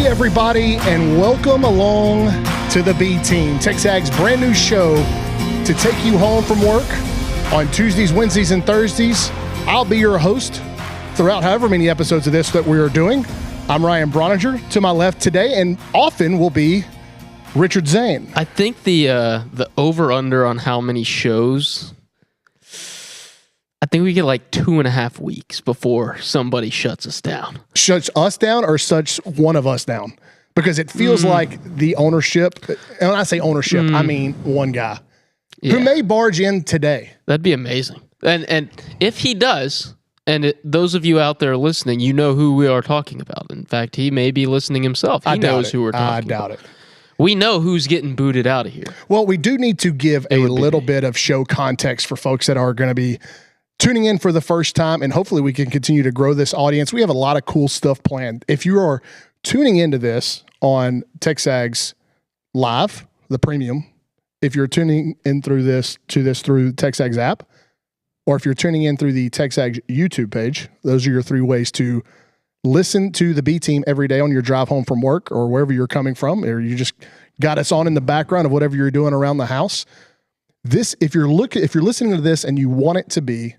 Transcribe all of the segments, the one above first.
everybody, and welcome along to the B Team, TexAgs' brand new show to take you home from work on Tuesdays, Wednesdays, and Thursdays. I'll be your host throughout however many episodes of this that we are doing. I'm Ryan Broniger. To my left today, and often will be Richard Zane. I think the over-under on how many shows, I think we get like 2.5 weeks before somebody shuts us down. Shuts us down or shuts one of us down? Because it feels like the ownership, and when I say ownership, I mean one guy who may barge in today. That'd be amazing. And if he does, and those of you out there listening, you know who we are talking about. In fact, he may be listening himself. He knows who we're talking about. I doubt it. We know who's getting booted out of here. Well, we do need to give a little bit of show context for folks that are going to be tuning in for the first time, and hopefully we can continue to grow this audience. We have a lot of cool stuff planned. If you are tuning into this on TexAgs Live, the premium, if you're tuning in through through TexAgs app, or if you're tuning in through the TexAgs YouTube page, those are your three ways to listen to the B Team every day on your drive home from work or wherever you're coming from, or you just got us on in the background of whatever you're doing around the house. This, if you're listening to this and you want it to be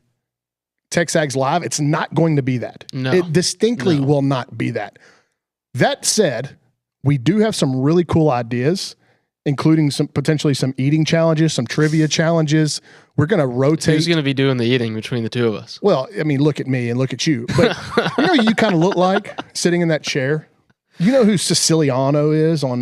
TexAgs Live, it's not going to be that. No. It distinctly will not be that. That said, we do have some really cool ideas, including potentially some eating challenges, some trivia challenges. We're going to rotate. Who's going to be doing the eating between the two of us? Well, I mean, look at me and look at you. But you know, you kind of look like sitting in that chair. You know who Siciliano is on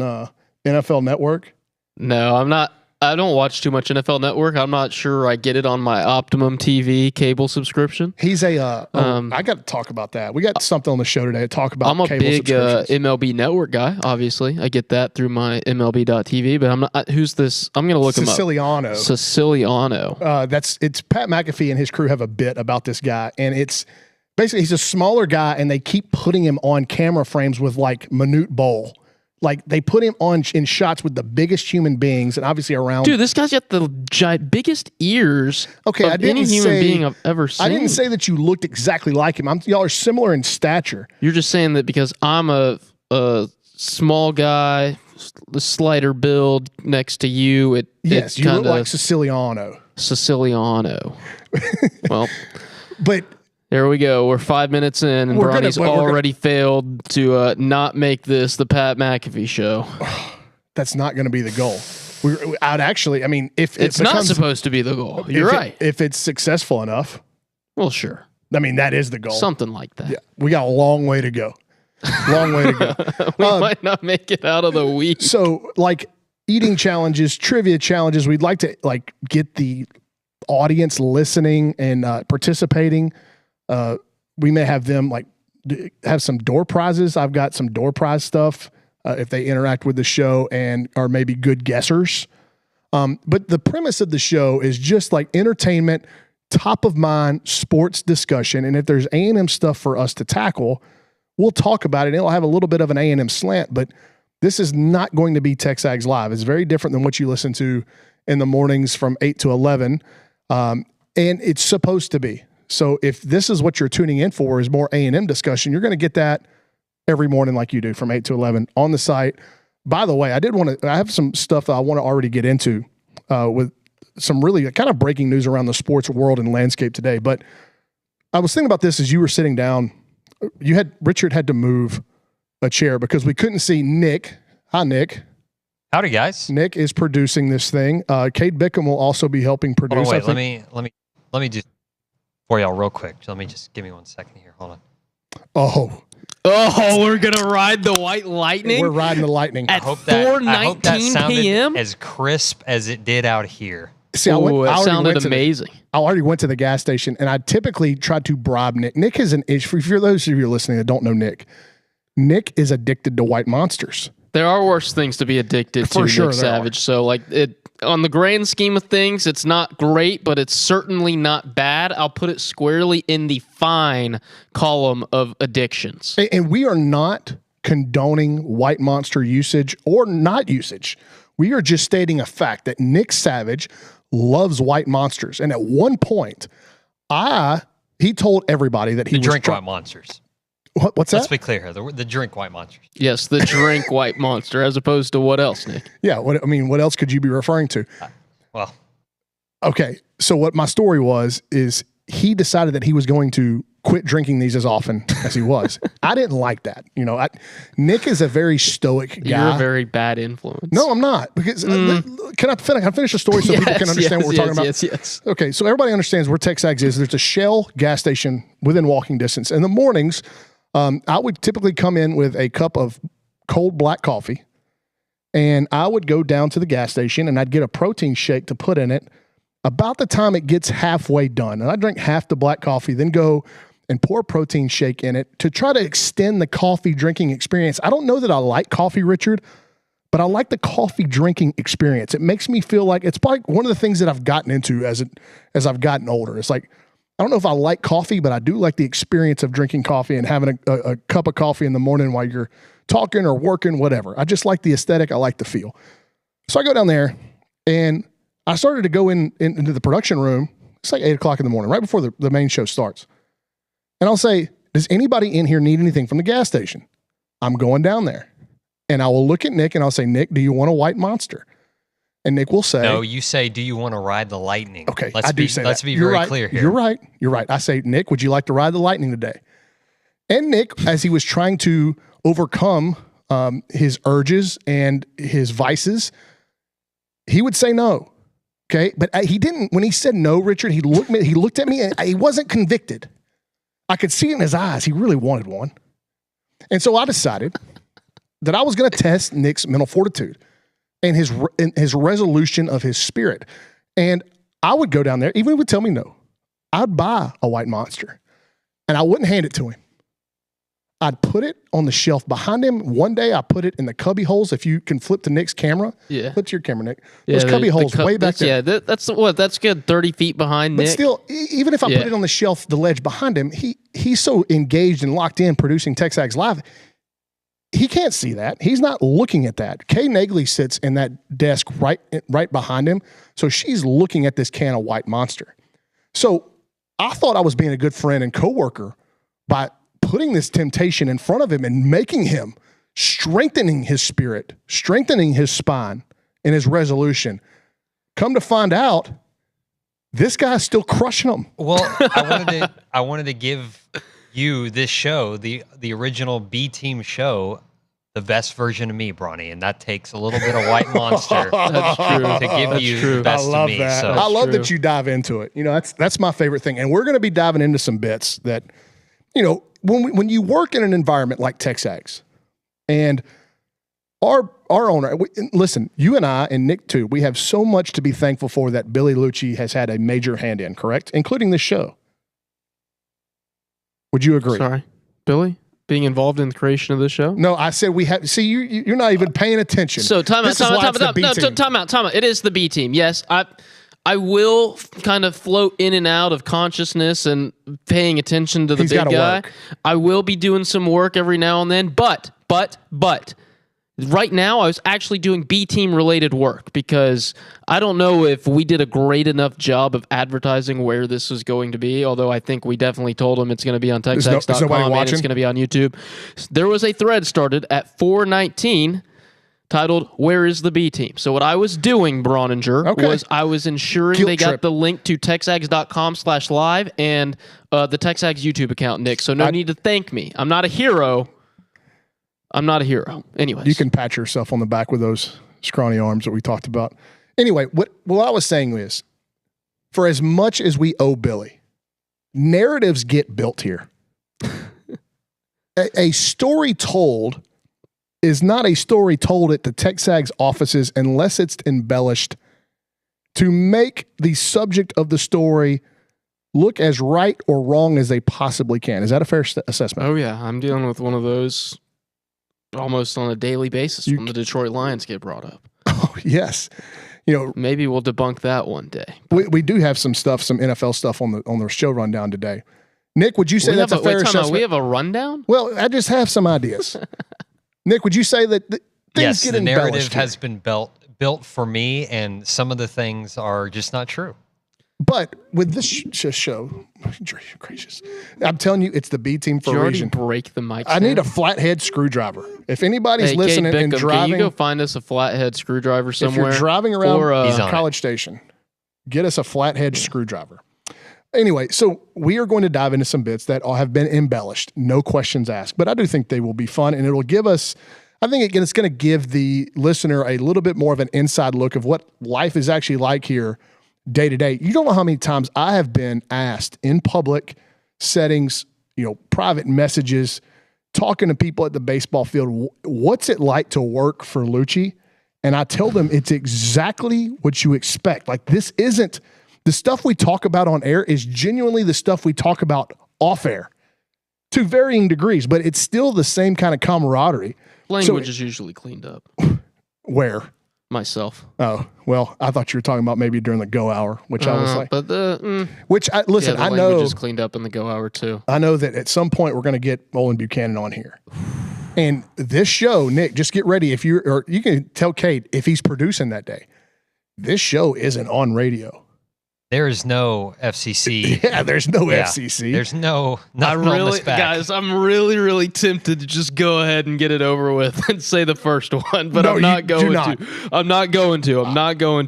NFL Network? No, I'm not. I don't watch too much NFL Network. I'm not sure I get it on my Optimum TV cable subscription. He's I got to talk about that. We got something on the show today to talk about. I'm a cable big MLB Network guy, obviously. I get that through my MLB.TV, but I'm not. Who's this? I'm going to look him up. Siciliano. It's Pat McAfee and his crew have a bit about this guy, and it's basically he's a smaller guy, and they keep putting him on camera frames with like Manute Bol. Like, they put him on in shots with the biggest human beings, and obviously around. Dude, this guy's got the biggest ears of any human being I've ever seen. I didn't say that you looked exactly like him. Y'all are similar in stature. You're just saying that because I'm a small guy, the slighter build next to you. Yes, you look like Siciliano. Well, but. There we go. We're 5 minutes in, and Bronny's already failed to not make this the Pat McAfee show. That's not going to be the goal. I'd actually, I mean, if it's not supposed to be the goal, you're right. If it's successful enough, well, sure. I mean, that is the goal. Something like that. Yeah, we got a long way to go. Long way to go. We might not make it out of the week. So, like eating challenges, trivia challenges, we'd like to get the audience listening and participating. We may have them have some door prizes. I've got some door prize stuff if they interact with the show and are maybe good guessers. But the premise of the show is just like entertainment, top of mind sports discussion. And if there's A&M stuff for us to tackle, we'll talk about it. It'll have a little bit of an A&M slant, but this is not going to be TexAgs Live. It's very different than what you listen to in the mornings from 8 to 11. And it's supposed to be. So if this is what you're tuning in for is more A&M discussion, you're going to get that every morning like you do from 8 to 11 on the site. By the way, I have some stuff that I want to already get into with some really kind of breaking news around the sports world and landscape today. But I was thinking about this as you were sitting down. Richard had to move a chair because we couldn't see Nick. Hi, Nick. Howdy, guys. Nick is producing this thing. Kate Bickham will also be helping produce. Let me just for y'all real quick. Let me just give me 1 second here. Hold on. Oh, we're gonna ride the white lightning. We're riding the lightning at 4:19 p.m. As crisp as it did out here. See, it sounded amazing. I already went to the gas station, and I typically try to bribe Nick. Nick is an issue. For those of you listening that don't know Nick, Nick is addicted to white monsters. There are worse things to be addicted to, Nick Savage. So, on the grand scheme of things, it's not great, but it's certainly not bad. I'll put it squarely in the fine column of addictions. And we are not condoning white monster usage or not usage. We are just stating a fact that Nick Savage loves white monsters. And at one point, he told everybody that he drink white monsters. What's that? Let's be clear here. The drink White Monster. Yes, the drink White Monster, as opposed to what else, Nick? Yeah. What else could you be referring to? Well, okay. So what my story is he decided that he was going to quit drinking these as often as he was. I didn't like that. Nick is a very stoic guy. You're a very bad influence. No, I'm not. Because can I finish the story so people can understand what we're talking about? Yes. Okay, so everybody understands where TexAgs is. There's a Shell gas station within walking distance. In the mornings, I would typically come in with a cup of cold black coffee, and I would go down to the gas station, and I'd get a protein shake to put in it about the time it gets halfway done. And I drink half the black coffee, then go and pour a protein shake in it to try to extend the coffee drinking experience. I don't know that I like coffee, Richard, but I like the coffee drinking experience. It makes me feel like it's probably one of the things that I've gotten into as I've gotten older. It's like, I don't know if I like coffee, but I do like the experience of drinking coffee and having a cup of coffee in the morning while you're talking or working, whatever. I just like the aesthetic. I like the feel. So I go down there and I started to go into the production room. It's like 8 o'clock in the morning, right before the main show starts. And I'll say, does anybody in here need anything from the gas station? I'm going down there. And I will look at Nick and I'll say, Nick, do you want a White Monster? And Nick will say, no, you say, do you want to ride the Lightning? Okay, let's be very clear here. You're right. I say, Nick, would you like to ride the Lightning today? And Nick, as he was trying to overcome his urges and his vices, he would say no. Okay, but he didn't. When he said no, Richard, he looked at me and he wasn't convicted. I could see it in his eyes. He really wanted one. And so I decided that I was going to test Nick's mental fortitude and his resolution of his spirit. And I would go down there, even if he would tell me no, I'd buy a White Monster and I wouldn't hand it to him. I'd put it on the shelf behind him. One day I put it in the cubby holes. If you can flip to Nick's camera. Yeah. Flip to your camera, Nick. Those cubby holes way back there. Yeah, that's good. 30 feet behind Nick. But still, even if I put it on the shelf, the ledge behind him, he's so engaged and locked in producing TexAgs Live, he can't see that. He's not looking at that. Kay Nagley sits in that desk right behind him. So she's looking at this can of White Monster. So I thought I was being a good friend and coworker by putting this temptation in front of him and making him, strengthening his spirit, strengthening his spine and his resolution. Come to find out, this guy's still crushing them. Well, I wanted to give you this show, the original B Team show, the best version of me, Bronny, and that takes a little bit of White Monster to give you the best of me. That. So I love that you dive into it. That's my favorite thing, and we're going to be diving into some bits that, when you work in an environment like TexAgs, and our owner, listen, you and I and Nick too, we have so much to be thankful for that Billy Lucci has had a major hand in, correct? Including this show. Would you agree? Sorry, Billy? Being involved in the creation of this show? No, I said we have. See, you're not even paying attention. So time out. It is the B team. Yes, I will kind of float in and out of consciousness and paying attention to the big guy. Work. I will be doing some work every now and then, but right now I was actually doing B team related work because I don't know if we did a great enough job of advertising where this was going to be, although I think we definitely told them it's going to be on TexAgs.com and it's going to be on YouTube. There was a thread started at 4:19 titled, Where is the B Team? So what I was doing, Broninger, was I was ensuring they got the link to TexAgs.com/live and the TexAgs YouTube account, Nick. So no need to thank me. I'm not a hero. Anyways. You can pat yourself on the back with those scrawny arms that we talked about. Anyway, what I was saying is, for as much as we owe Billy, narratives get built here. a story told is not a story told at the TexAgs offices unless it's embellished to make the subject of the story look as right or wrong as they possibly can. Is that a fair assessment? Oh, yeah. I'm dealing with one of those almost on a daily basis when the Detroit Lions get brought up. Oh, yes. Maybe we'll debunk that one day. We do have some NFL stuff on the show rundown today. Nick, would you say that's a fair assessment? We have a rundown? Well, I just have some ideas. Nick, would you say that things get embellished? Yes, the narrative has been built for me, and some of the things are just not true. But with this show, Gracious. I'm telling you, it's the B team for a reason. Break the mic. I need a flathead screwdriver. If anybody's listening and driving, can you go find us a flathead screwdriver somewhere? If you're driving around College Station, get us a flathead screwdriver. Anyway, so we are going to dive into some bits that have been embellished, no questions asked, but I do think they will be fun, and it'll give us, I think it's going to give the listener a little bit more of an inside look of what life is actually like here day to day. You don't know how many times I have been asked in public settings, private messages, talking to people at the baseball field, what's it like to work for Lucci? And I tell them it's exactly what you expect. Like, this isn't the stuff we talk about on air is genuinely the stuff we talk about off air to varying degrees, but it's still the same kind of camaraderie. Language is usually cleaned up. Where? Myself. Oh, well, I thought you were talking about maybe during the go hour, which I was like, but the I know language is cleaned up in the go hour too. I know that at some point we're going to get Olin Buchanan on here. And this show, Nick, just get ready. You can tell Kate if he's producing that day. This show isn't on radio. There is no FCC. Yeah, there's no FCC. There's no nothing on the spec. Guys, I'm really, really tempted to just go ahead and get it over with and say the first one, but I'm not going to. I'm not going to. I'm not going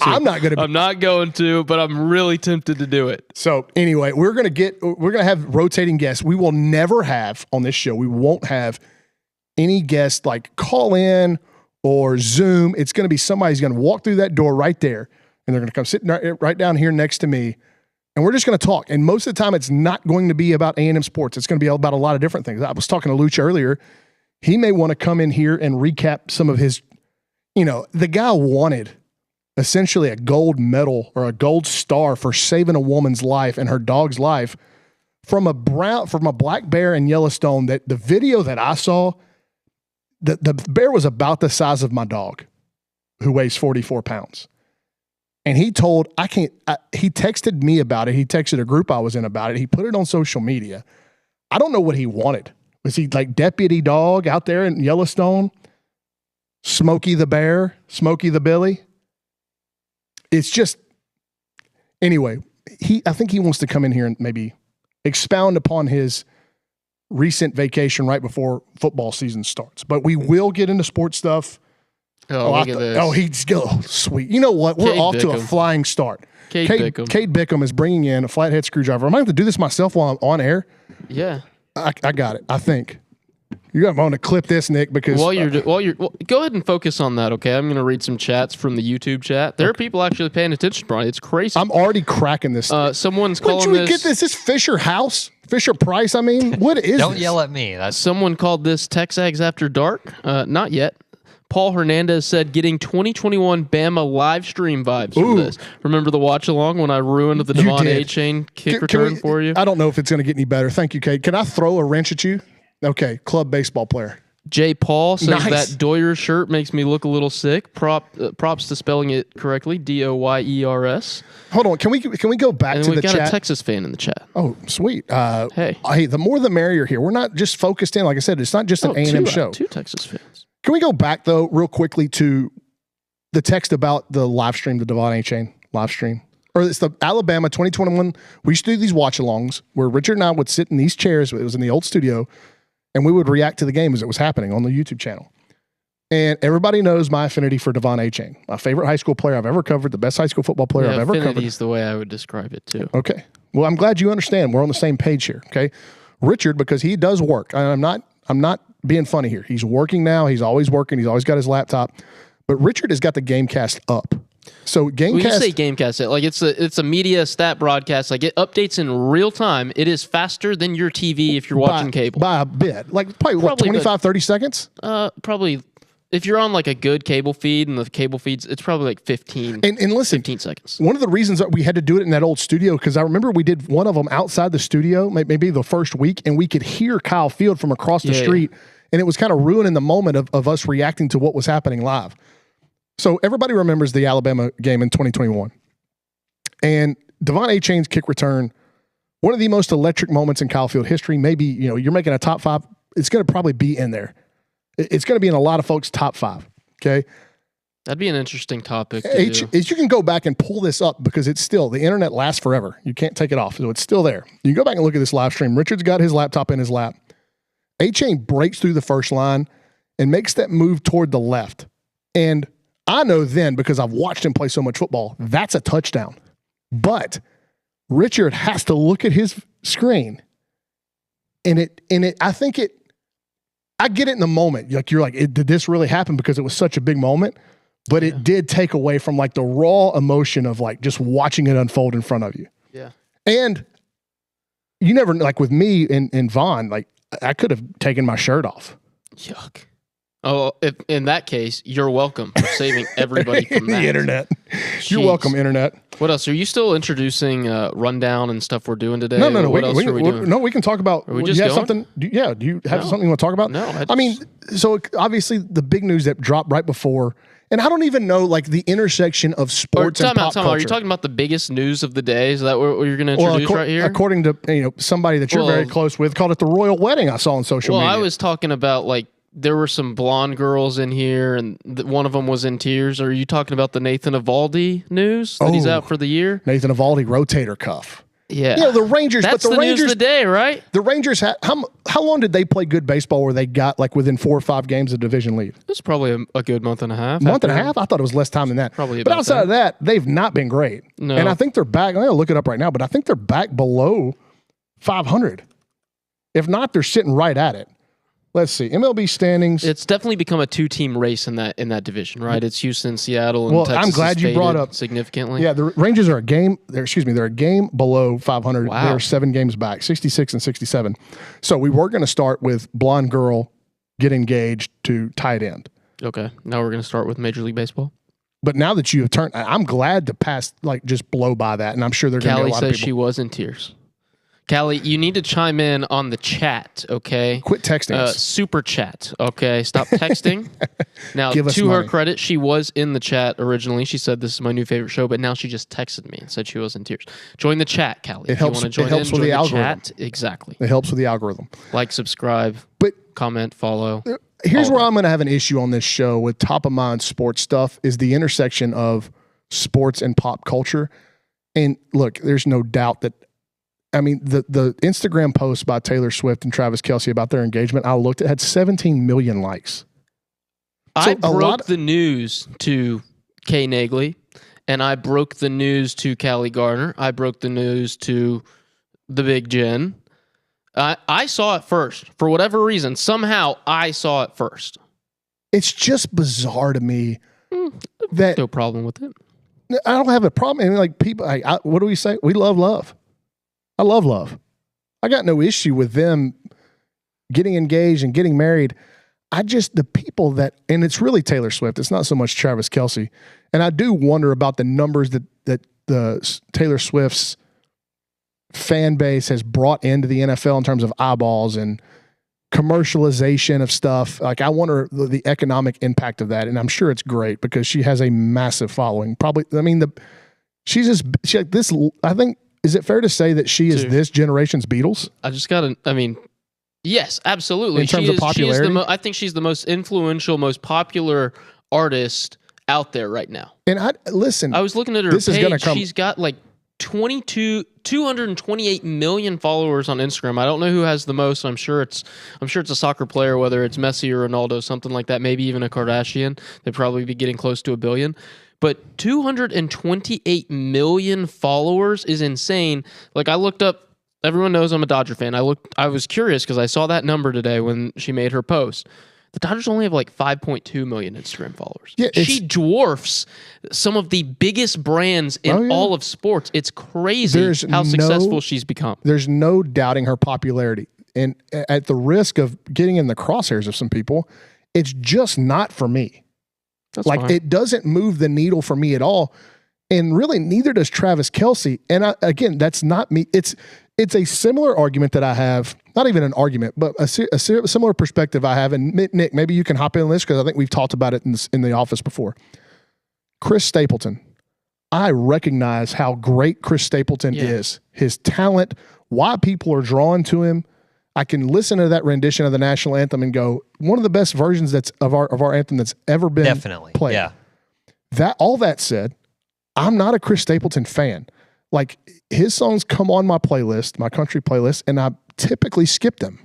to, but I'm really tempted to do it. So anyway, we're going to have rotating guests. We will never have on this show. We won't have any guests like call in or Zoom. It's going to be somebody's going to walk through that door right there. And they're going to come sit right down here next to me, and we're just going to talk. And most of the time, it's not going to be about A&M sports. It's going to be about a lot of different things. I was talking to Luch earlier. He may want to come in here and recap some of his, the guy wanted essentially a gold medal or a gold star for saving a woman's life and her dog's life from a black bear in Yellowstone. That the video that I saw, the bear was about the size of my dog, who weighs 44 pounds. And he texted me about it. He texted a group I was in about it. He put it on social media. I don't know what he wanted. Was he like deputy dog out there in Yellowstone? Smokey the bear? Smokey the Billy? It's just, anyway, I think he wants to come in here and maybe expound upon his recent vacation right before football season starts. But we will get into sports stuff. Look at this. Oh, he's sweet. You know what? We're off to a flying start. Cade Bickham is bringing in a flathead screwdriver. I might have to do this myself while I'm on air. Yeah. I got it, I think. You're going to clip this, Nick, because while you're go ahead and focus on that, okay? I'm going to read some chats from the YouTube chat. There are people actually paying attention, Brian. It's crazy. I'm already cracking this. Someone's calling this. Get this? This Fisher House? Fisher Price? I mean, what is Don't this? yell at me. Someone called this TexAgs After Dark. Not yet. Paul Hernandez said, getting 2021 Bama live stream vibes from this. Remember the watch along when I ruined the Devon A-Chain kick return for you? I don't know if it's going to get any better. Thank you, Kate. Can I throw a wrench at you? Okay, club baseball player. Jay Paul says that Doyer shirt makes me look a little sick. Props to spelling it correctly, Doyers. Hold on, can we go back to the chat? We got a Texas fan in the chat. Oh, sweet. Hey, the more the merrier here. We're not just focused in. Like I said, it's not just an A&M show. Two Texas fans. Can we go back, though, real quickly to the text about the live stream, the Devon A-Chain live stream? Or it's the Alabama 2021. We used to do these watch-alongs where Richard and I would sit in these chairs. It was in the old studio, and we would react to the game as it was happening on the YouTube channel. And everybody knows my affinity for Devon A-Chain, my favorite high school player I've ever covered, the best high school football player I've ever covered. Affinity is the way I would describe it, too. Okay. Well, I'm glad you understand. We're on the same page here, okay? Richard, because he does work. I'm not being funny here. He's working now. He's always working. He's always got his laptop. But Richard has got the Gamecast up. So Gamecast. When you say Gamecast, like it's a media stat broadcast. Like it updates in real time. It is faster than your TV if you're watching cable. By a bit. Like probably 25, 30 seconds? Probably. If you're on like a good cable feed and the cable feeds, it's probably like 15 seconds. One of the reasons that we had to do it in that old studio, because I remember we did one of them outside the studio, maybe the first week, and we could hear Kyle Field from across the street, and it was kind of ruining the moment of us reacting to what was happening live. So everybody remembers the Alabama game in 2021. And Devon A-Chain's kick return, one of the most electric moments in Kyle Field history. Maybe, you're making a top 5. It's going to probably be in there. It's going to be in a lot of folks' top 5, okay? That'd be an interesting topic. You can go back and pull this up because it's still, the internet lasts forever. You can't take it off. So it's still there. You can go back and look at this live stream. Richard's got his laptop in his lap. A-Chain breaks through the first line and makes that move toward the left. And I know then, because I've watched him play so much football, that's a touchdown. But Richard has to look at his screen. And I get it in the moment. Like you're like, did this really happen? Because it was such a big moment. But it did take away from like the raw emotion of like just watching it unfold in front of you. Yeah. And you never, like with me and Vaughn, like I could have taken my shirt off. Yuck. Oh, if, in that case, you're welcome for saving everybody from that. The internet. Jeez. You're welcome, internet. What else? Are you still introducing rundown and stuff we're doing today? No. What else are we doing? No, we can talk about. Are we just you have going? something? Do you have something you want to talk about? No. I mean, so obviously the big news that dropped right before, and I don't even know like the intersection of sports and pop culture. Are you talking about the biggest news of the day? Is that what you're going to introduce right here? According to somebody that you're very close with, called it the royal wedding. I saw on social media. Well, I was talking about like. There were some blonde girls in here, and one of them was in tears. Are you talking about the Nathan Eovaldi news that he's out for the year? Nathan Eovaldi rotator cuff. Yeah, the Rangers. That's but the Rangers, news of the day, right? The Rangers had how long did they play good baseball where they got like within 4 or 5 games of division lead? It was probably a good month and a half. Month and a half? I thought it was less time than that. Probably. But outside of that, they've not been great. No. And I think they're back. I'm gonna look it up right now, but I think they're back below 500. If not, they're sitting right at it. Let's see. MLB standings. It's definitely become a 2-team race in that division, right? It's Houston, Seattle, and Texas. I'm glad you brought up significantly. Yeah, the Rangers are they're a game below 500. Wow. They're 7 games back, 66 and 67. So we were going to start with blonde girl get engaged to tight end. Okay. Now we're going to start with Major League Baseball. But now that you have turned, I'm glad to pass, like just blow by that. And I'm sure they're going to be a lot of people. Callie says she was in tears. Callie, you need to chime in on the chat, okay? Quit texting us. Super chat, okay? Stop texting. Now, to her credit, she was in the chat originally. She said, this is my new favorite show, but now she just texted me and said she was in tears. Join the chat, Callie. It helps with the algorithm. Chat. Exactly. It helps with the algorithm. Like, subscribe, comment, follow. Here's where I'm going to have an issue on this show with top-of-mind sports stuff is the intersection of sports and pop culture. And look, there's no doubt that I mean, the Instagram post by Taylor Swift and Travis Kelce about their engagement, I looked, it had 17 million likes. So I broke the news to Kay Nagley, and I broke the news to Callie Garner. I broke the news to the Big Jen. I saw it first. For whatever reason, somehow I saw it first. It's just bizarre to me that... No problem with it. I don't have a problem. I mean, like people, what do we say? We love love. I love love. I got no issue with them getting engaged and getting married. The people that, and it's really Taylor Swift. It's not so much Travis Kelce. And I do wonder about the numbers that the Taylor Swift's fan base has brought into the NFL in terms of eyeballs and commercialization of stuff. Like I wonder the economic impact of that. And I'm sure it's great because she has a massive following. Probably, I mean, she's like this, I think, is it fair to say that she is this generation's Beatles? Yes, absolutely. In terms of popularity? I think she's the most influential, most popular artist out there right now. And I was looking at her page. She's got like 228 million followers on Instagram. I don't know who has the most. I'm sure it's a soccer player, whether it's Messi or Ronaldo, something like that. Maybe even a Kardashian. They'd probably be getting close to 1 billion. But 228 million followers is insane. Like I looked up, everyone knows I'm a Dodger fan. I was curious because I saw that number today when she made her post. The Dodgers only have like 5.2 million Instagram followers. Yeah, she dwarfs some of the biggest brands in all of sports. It's crazy how successful she's become. There's no doubting her popularity. And at the risk of getting in the crosshairs of some people, it's just not for me. That's fine. It doesn't move the needle for me at all. And really neither does Travis Kelce. And again, that's not me. It's a similar argument that I have, not even an argument, but a similar perspective I have. And Nick, maybe you can hop in on this because I think we've talked about it in the office before. Chris Stapleton. I recognize how great Chris Stapleton is. His talent, why people are drawn to him. I can listen to that rendition of the national anthem and go, one of the best versions of our anthem that's ever been played. Yeah. All that said, I'm not a Chris Stapleton fan. Like, his songs come on my playlist, my country playlist, and I typically skip them.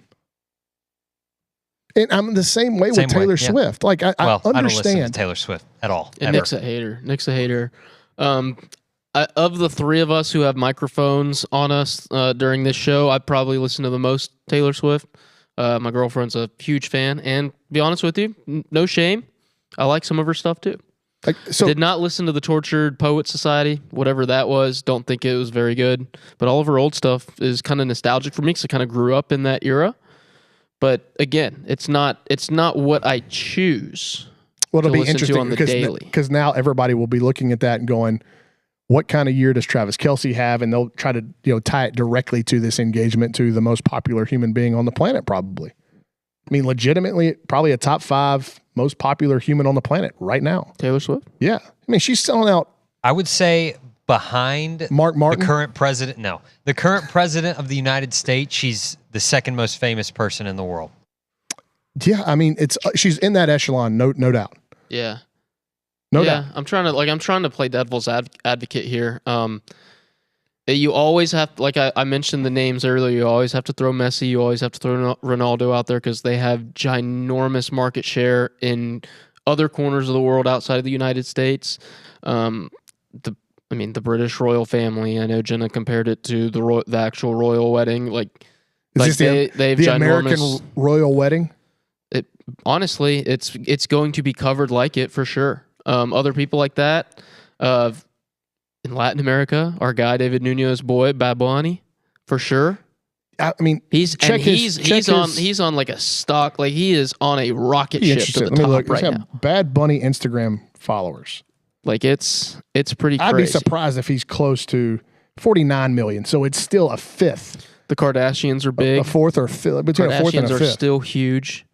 And I'm the same way with Taylor Swift. Like, I understand. I don't listen to Taylor Swift at all. And Nick's a hater. Nick's a hater. Of the three of us who have microphones on us during this show, I probably listen to the most Taylor Swift. My girlfriend's a huge fan. And to be honest with you, no shame, I like some of her stuff too. Did not listen to the Tortured Poet Society, whatever that was. Don't think it was very good. But all of her old stuff is kind of nostalgic for me because I kind of grew up in that era. But again, it's not what I choose. Well, it'll to be interesting on the daily. Because now everybody will be looking at that and going, what kind of year does Travis Kelce have? And they'll try to tie it directly to this engagement to the most popular human being on the planet, probably. I mean, legitimately, probably a top 5 most popular human on the planet right now. Taylor Swift? Yeah. I mean, she's selling out. I would say behind Mark Martin? The current president. No. The current president of the United States, she's the second most famous person in the world. Yeah. I mean, she's in that echelon, no doubt. Yeah. No doubt. I'm trying to play devil's advocate here. You always have, like I mentioned the names earlier, you always have to throw Messi, you always have to throw Ronaldo out there because they have ginormous market share in other corners of the world outside of the United States. The British royal family, I know Jenna compared it to the actual royal wedding. Is this the American royal wedding? Honestly, it's going to be covered like it for sure. Other people like that, in Latin America, our guy David Nunez boy Bad Bunny, for sure. I mean, he's on like a stock, like he is on a rocket ship to the top right now. Bad Bunny Instagram followers, like it's pretty crazy. I'd be surprised if he's close to 49 million. So it's still a fifth. The Kardashians are big. A fourth or fifth, between a fourth and a fifth. Kardashians are still huge.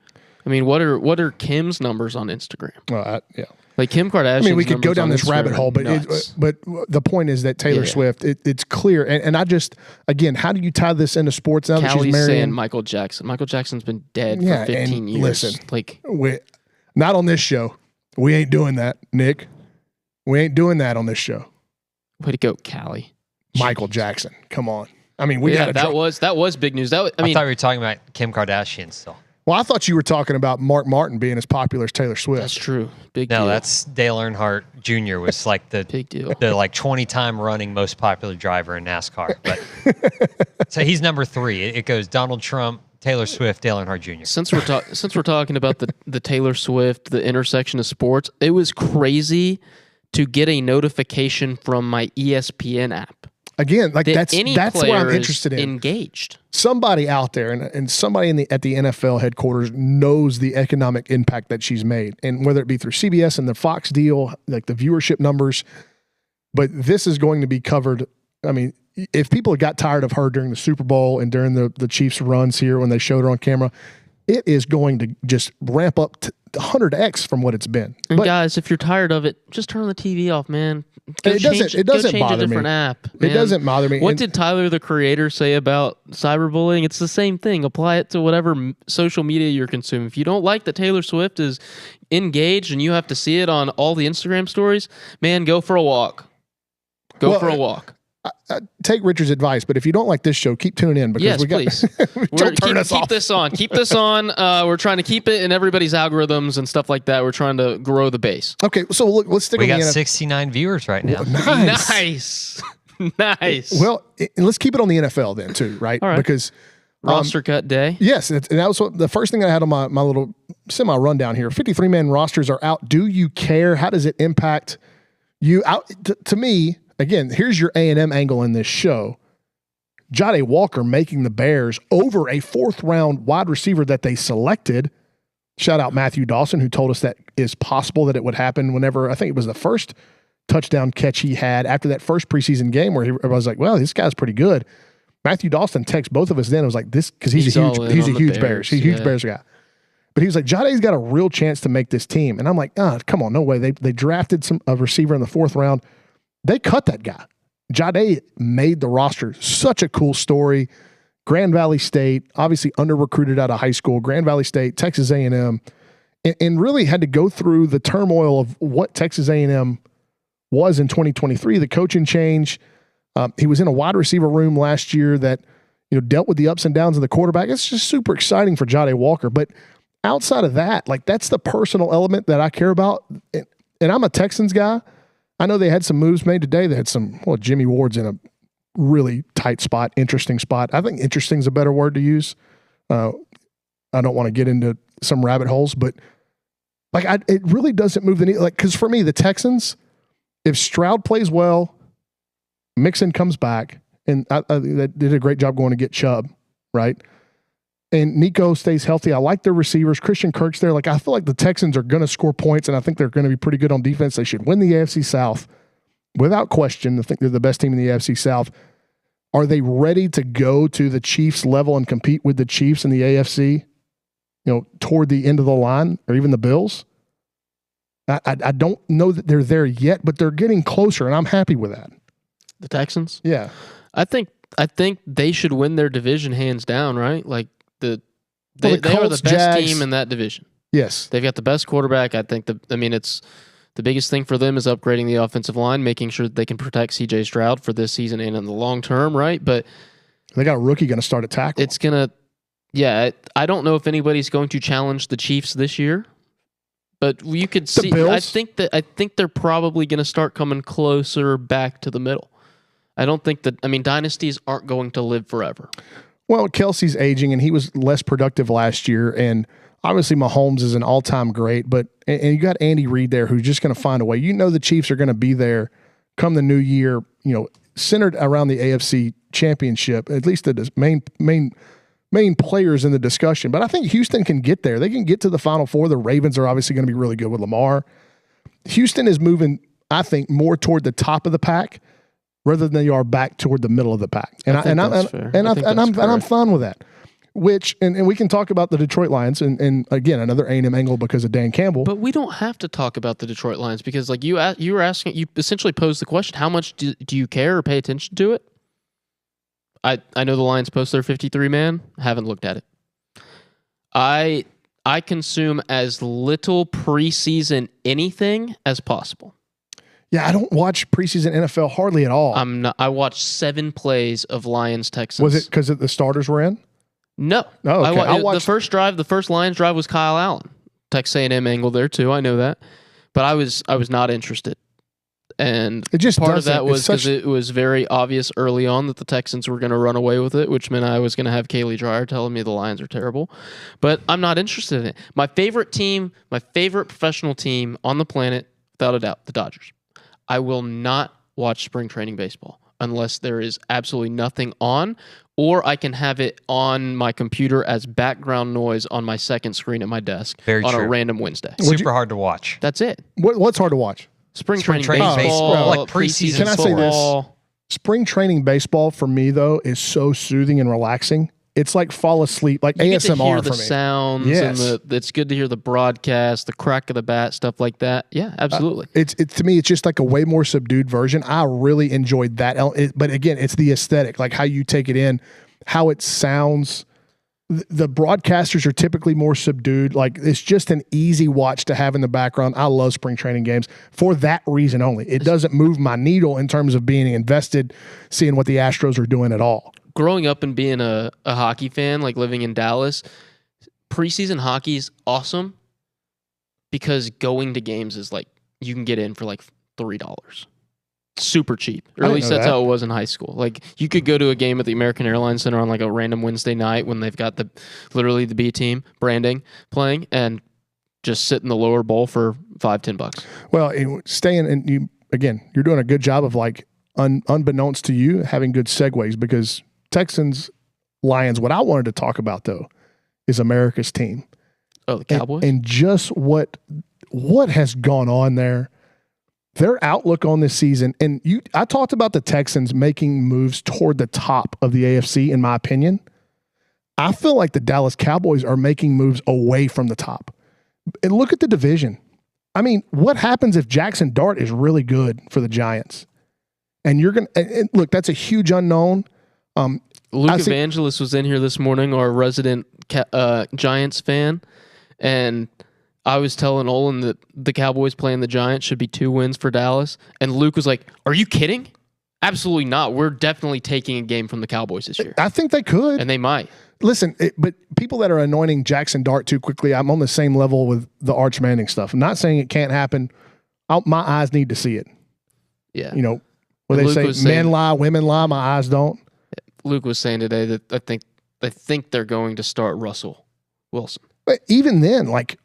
I mean, what are Kim's numbers on Instagram? Well, yeah. Like Kim Kardashian. I mean, we could go down this rabbit hole, but the point is that Taylor Swift, it's clear. And I just, again, how do you tie this into sports now that she's married? Saying Michael Jackson. Michael Jackson's been dead for 15 years. Listen, not on this show. We ain't doing that, Nick. We ain't doing that on this show. Way to go, Callie. Michael Jackson. Come on. I mean, we got that was big news. I thought we were talking about Kim Kardashian still. Well, I thought you were talking about Mark Martin being as popular as Taylor Swift. That's true. Big deal. No, that's Dale Earnhardt Jr. was like the big deal. The 20-time running most popular driver in NASCAR. But so he's number 3. It goes Donald Trump, Taylor Swift, Dale Earnhardt Jr. Since we're talking about the Taylor Swift, the intersection of sports, it was crazy to get a notification from my ESPN app. Again, like that's what I'm interested in. Engaged. Somebody out there and somebody at the NFL headquarters knows the economic impact that she's made, and whether it be through CBS and the Fox deal, like the viewership numbers. But this is going to be covered. I mean, if people got tired of her during the Super Bowl and during the Chiefs runs here when they showed her on camera, it is going to just ramp up to 100x from what it's been. And guys, if you're tired of it, just turn the TV off, man. It doesn't bother me. A different app. Man. It doesn't bother me. What did Tyler, the creator, say about cyberbullying? It's the same thing. Apply it to whatever social media you're consuming. If you don't like that Taylor Swift is engaged and you have to see it on all the Instagram stories, man, go for a walk. Go for a walk. Take Richard's advice, but if you don't like this show, keep tuning in because please. Don't turn us off. Keep this on. Keep this on. We're trying to keep it in everybody's algorithms and stuff like that. We're trying to grow the base. Okay, so look, let's stick. We got 69 viewers right now. Well, nice. Well, and let's keep it on the NFL then too, right? All right. Because roster cut day. Yes, and that was the first thing I had on my little semi rundown here. 53-man rosters are out. Do you care? How does it impact you? To me. Again, here's your A&M angle in this show. Jade Walker making the Bears over a 4th-round wide receiver that they selected. Shout out Matthew Dawson, who told us that is possible that it would happen whenever, I think it was the first touchdown catch he had after that first preseason game where I was like, well, this guy's pretty good. Matthew Dawson texted both of us then. It was like, this, because he's a huge Bears. He's a huge Bears guy. But he was like, Jade's got a real chance to make this team. And I'm like, come on, no way. They drafted a receiver in the 4th round. They cut that guy. Jade made the roster. Such a cool story. Grand Valley State, obviously under-recruited out of high school. Grand Valley State, Texas A&M. and really had to go through the turmoil of what Texas A&M was in 2023, the coaching change. He was in a wide receiver room last year that, dealt with the ups and downs of the quarterback. It's just super exciting for Jahdae Walker. But outside of that, like, that's the personal element that I care about. And I'm a Texans guy. I know they had some moves made today. They had Jimmy Ward's in a really tight spot, interesting spot. I think interesting is a better word to use. I don't want to get into some rabbit holes, but it really doesn't move the needle. Like, because for me, the Texans, if Stroud plays well, Mixon comes back, and they did a great job going to get Chubb, right? And Nico stays healthy. I like their receivers. Christian Kirk's there. Like, I feel like the Texans are going to score points, and I think they're going to be pretty good on defense. They should win the AFC South without question. I think they're the best team in the AFC South. Are they ready to go to the Chiefs level and compete with the Chiefs in the AFC, toward the end of the line, or even the Bills? I don't know that they're there yet, but they're getting closer, and I'm happy with that. The Texans? Yeah. I think they should win their division hands down, right? Like, they are the best team in that division. Yes. They've got the best quarterback. I think it's the biggest thing for them is upgrading the offensive line, making sure that they can protect C.J. Stroud for this season and in the long term, right? But they got a rookie going to start a tackle. It's going to, I don't know if anybody's going to challenge the Chiefs this year, but you could see. I think they're probably going to start coming closer back to the middle. I don't think that. I mean, dynasties aren't going to live forever. Well, Kelce's aging, and he was less productive last year, and obviously Mahomes is an all-time great, but and you got Andy Reid there who's just going to find a way. The Chiefs are going to be there come the new year, centered around the AFC Championship, at least the main players in the discussion. But I think Houston can get there. They can get to the Final Four. The Ravens are obviously going to be really good with Lamar. Houston is moving, I think, more toward the top of the pack rather than they are back toward the middle of the pack. And I'm fine with that. And we can talk about the Detroit Lions and again, another A&M angle because of Dan Campbell. But we don't have to talk about the Detroit Lions because, like, you were asking, you essentially posed the question: how much do you care or pay attention to it? I know the Lions post their 53-man. Haven't looked at it. I consume as little preseason anything as possible. Yeah, I don't watch preseason NFL hardly at all. I watched 7 plays of Lions Texans. Was it because the starters were in? No. Oh, okay. The first Lions drive was Kyle Allen. Texas A&M angle there too. I know that, but I was not interested. And part of that was because it was very obvious early on that the Texans were going to run away with it, which meant I was going to have Kaylee Dreyer telling me the Lions are terrible. But I'm not interested in it. My favorite team, my favorite professional team on the planet, without a doubt, the Dodgers. I will not watch spring training baseball unless there is absolutely nothing on, or I can have it on my computer as background noise on my second screen at my desk a random Wednesday. Super hard to watch. That's it. What's hard to watch? Spring training baseball, like preseason. Can I say this? Spring training baseball for me though is so soothing and relaxing. It's like fall asleep, like you ASMR get to hear for the me. Sounds, yes. And it's good to hear the broadcast, the crack of the bat, stuff like that. Yeah, absolutely. To me, it's just like a way more subdued version. I really enjoyed that. But again, it's the aesthetic, like how you take it in, how it sounds. The broadcasters are typically more subdued. Like, it's just an easy watch to have in the background. I love spring training games for that reason only. It doesn't move my needle in terms of being invested, seeing what the Astros are doing at all. Growing up and being a hockey fan, like living in Dallas, preseason hockey is awesome because going to games is like, you can get in for like $3. Super cheap. Or at least that's how it was in high school. Like, you could go to a game at the American Airlines Center on like a random Wednesday night when they've got literally the B team branding playing and just sit in the lower bowl for $5-10. Well, you're doing a good job of, like, unbeknownst to you, having good segues, because Texans, Lions, what I wanted to talk about though is America's team. Oh, the Cowboys? And just what has gone on there. Their outlook on this season, and I talked about the Texans making moves toward the top of the AFC, in my opinion. I feel like the Dallas Cowboys are making moves away from the top. And look at the division. I mean, what happens if Jackson Dart is really good for the Giants? And you're going to look, that's a huge unknown. Luke Evangelist was in here this morning, our resident Giants fan, and I was telling Olin that the Cowboys playing the Giants should be 2 wins for Dallas, and Luke was like, "Are you kidding? Absolutely not. We're definitely taking a game from the Cowboys this year." I think they could. And they might. Listen, but people that are anointing Jackson Dart too quickly, I'm on the same level with the Arch Manning stuff. I'm not saying it can't happen. My eyes need to see it. Yeah. You know, where they say men lie, women lie, my eyes don't. Luke was saying today that I think they're going to start Russell Wilson. But even then, like,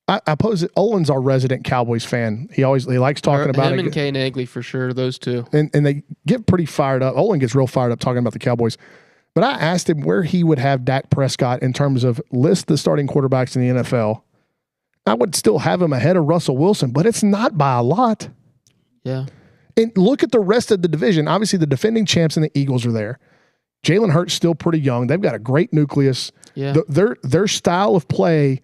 I pose it. Olin's our resident Cowboys fan. He likes talking about him and Kay Nagley for sure. Those two, and they get pretty fired up. Olin gets real fired up talking about the Cowboys. But I asked him where he would have Dak Prescott in terms of list the starting quarterbacks in the NFL. I would still have him ahead of Russell Wilson, but it's not by a lot. Yeah. And look at the rest of the division. Obviously, the defending champs and the Eagles are there. Jalen Hurts still pretty young. They've got a great nucleus. Yeah. Their style of play,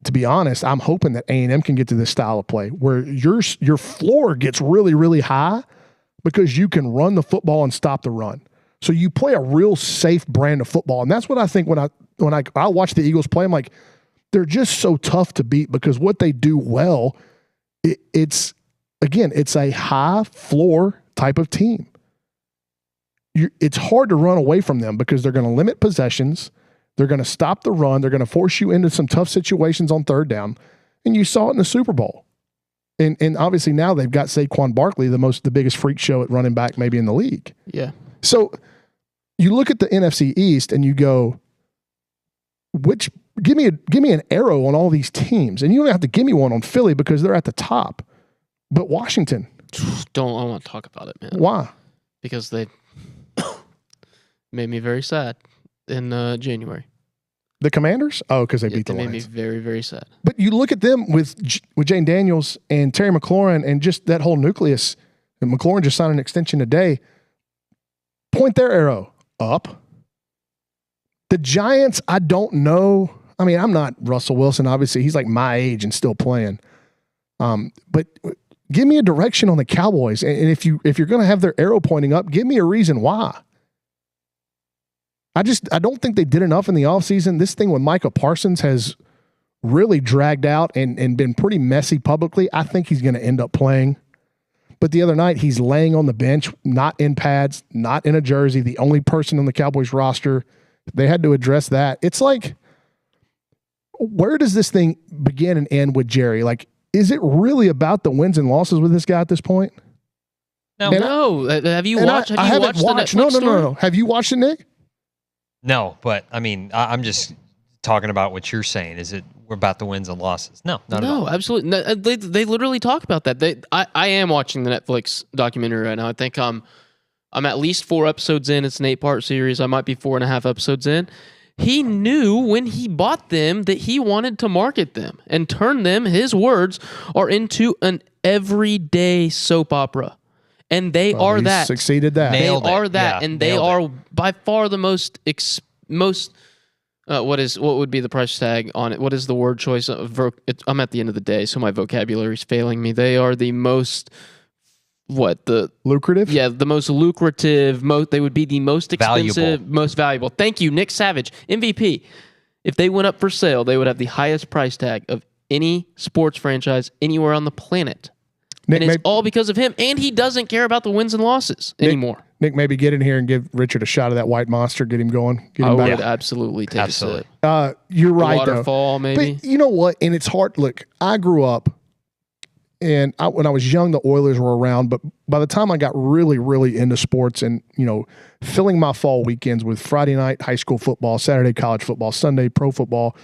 to be honest, I'm hoping that A&M can get to this style of play where your floor gets really, really high because you can run the football and stop the run. So you play a real safe brand of football. And that's what I think when I watch the Eagles play, I'm like, they're just so tough to beat because what they do well, it's a high floor type of team. It's hard to run away from them because they're going to limit possessions. They're going to stop the run. They're going to force you into some tough situations on third down. And you saw it in the Super Bowl. And obviously now they've got Saquon Barkley, the biggest freak show at running back maybe in the league. Yeah. So you look at the NFC East and you go, give me an arrow on all these teams. And you don't have to give me one on Philly because they're at the top. But Washington. I want to talk about it, man. Why? Because they made me very sad in January. The Commanders? Oh, because they beat the Lions. Lions. They made me very, very sad. But you look at them with Jane Daniels and Terry McLaurin and just that whole nucleus. And McLaurin just signed an extension today. Point their arrow up. The Giants, I don't know. I mean, I'm not Russell Wilson. Obviously, he's like my age and still playing. But give me a direction on the Cowboys. And if you're going to have their arrow pointing up, give me a reason why. I don't think they did enough in the offseason. This thing with Micah Parsons has really dragged out and been pretty messy publicly. I think he's going to end up playing. But the other night, he's laying on the bench, not in pads, not in a jersey, the only person on the Cowboys roster. They had to address that. It's like, where does this thing begin and end with Jerry? Like, is it really about the wins and losses with this guy at this point? No. Have you watched? I haven't watched. No. Have you watched it, Nick? No, but I mean, I'm just talking about what you're saying. Is it we're about the wins and losses? No, not at all. No, absolutely. No, they literally talk about that. I am watching the Netflix documentary right now. I think I'm at least 4 episodes in. It's an 8-part series. I might be 4.5 episodes in. He knew when he bought them that he wanted to market them and turn them, his words, are into an everyday soap opera. And they are that. Succeeded that. They are that. Yeah, and they are by far the most what would be the price tag on it? What is the word choice? I'm at the end of the day, so my vocabulary is failing me. They are the most lucrative? Yeah, the most lucrative. They would be the most expensive, most valuable. Thank you, Nick Savage, MVP. If they went up for sale, they would have the highest price tag of any sports franchise anywhere on the planet. Nick, and it's all because of him, and he doesn't care about the wins and losses anymore. Nick, maybe get in here and give Richard a shot of that white monster, get him going. I would absolutely take a sip. You're right, waterfall, though. Maybe. But you know what? And it's hard. Look, I grew up, and when I was young, the Oilers were around. But by the time I got really, really into sports and, filling my fall weekends with Friday night high school football, Saturday college football, Sunday pro football,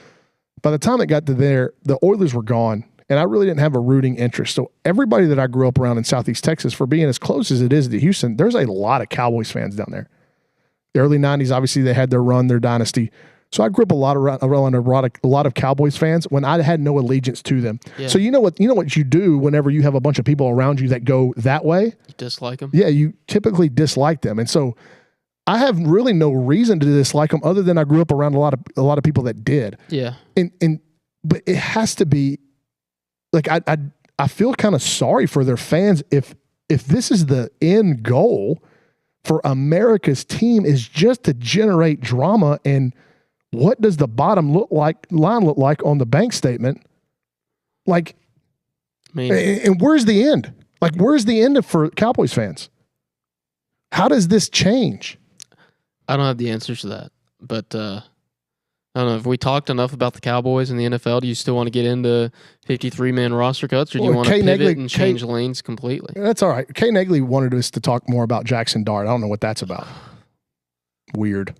by the time it got to there, the Oilers were gone. And I really didn't have a rooting interest. So everybody that I grew up around in Southeast Texas, for being as close as it is to Houston, there's a lot of Cowboys fans down there. The early 90s, obviously, they had their run, their dynasty. So I grew up around a lot of Cowboys fans when I had no allegiance to them. Yeah. So you know what you do whenever you have a bunch of people around you that go that way? You dislike them? Yeah, you typically dislike them. And so I have really no reason to dislike them other than I grew up around a lot of people that did. Yeah. But it has to be, like, I feel kind of sorry for their fans if this is the end goal for America's team is just to generate drama and what does the bottom line look like on the bank statement? Like, and where's the end? Like, where's the end for Cowboys fans? How does this change? I don't have the answers to that, but I don't know. Have we talked enough about the Cowboys in the NFL? Do you still want to get into 53-man roster cuts, or do you want to pivot and change lanes completely? That's all right. Kay Negley wanted us to talk more about Jackson Dart. I don't know what that's about. Weird.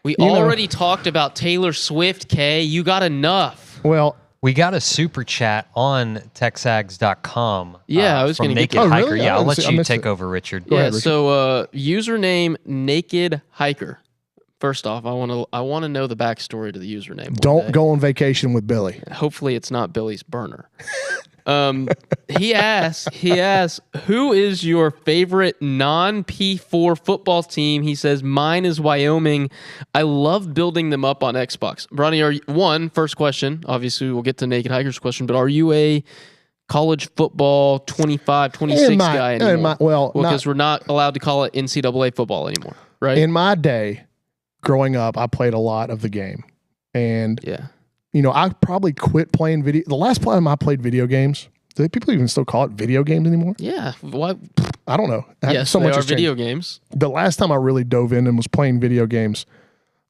We already talked about Taylor Swift, Kay. You got enough. Well, we got a super chat on TexAgs.com. Yeah, I was going to get Naked Hiker. Really? Yeah, I'll let you take over, Richard. Yeah, so username Naked Hiker. First off, I want to know the backstory to the username. Don't go on vacation with Billy. Hopefully, it's not Billy's burner. He asks, who is your favorite non-P4 football team? He says, mine is Wyoming. I love building them up on Xbox. Bronny, first question. Obviously, we'll get to Naked Hiker's question, but are you a college football 25, 26 guy anymore? Because we're not allowed to call it NCAA football anymore, right? In my day, growing up, I played a lot of the game. And I probably quit playing video. The last time I played video games, do people even still call it video games anymore? Yeah. What? I don't know. Yes, so much are video games. The last time I really dove in and was playing video games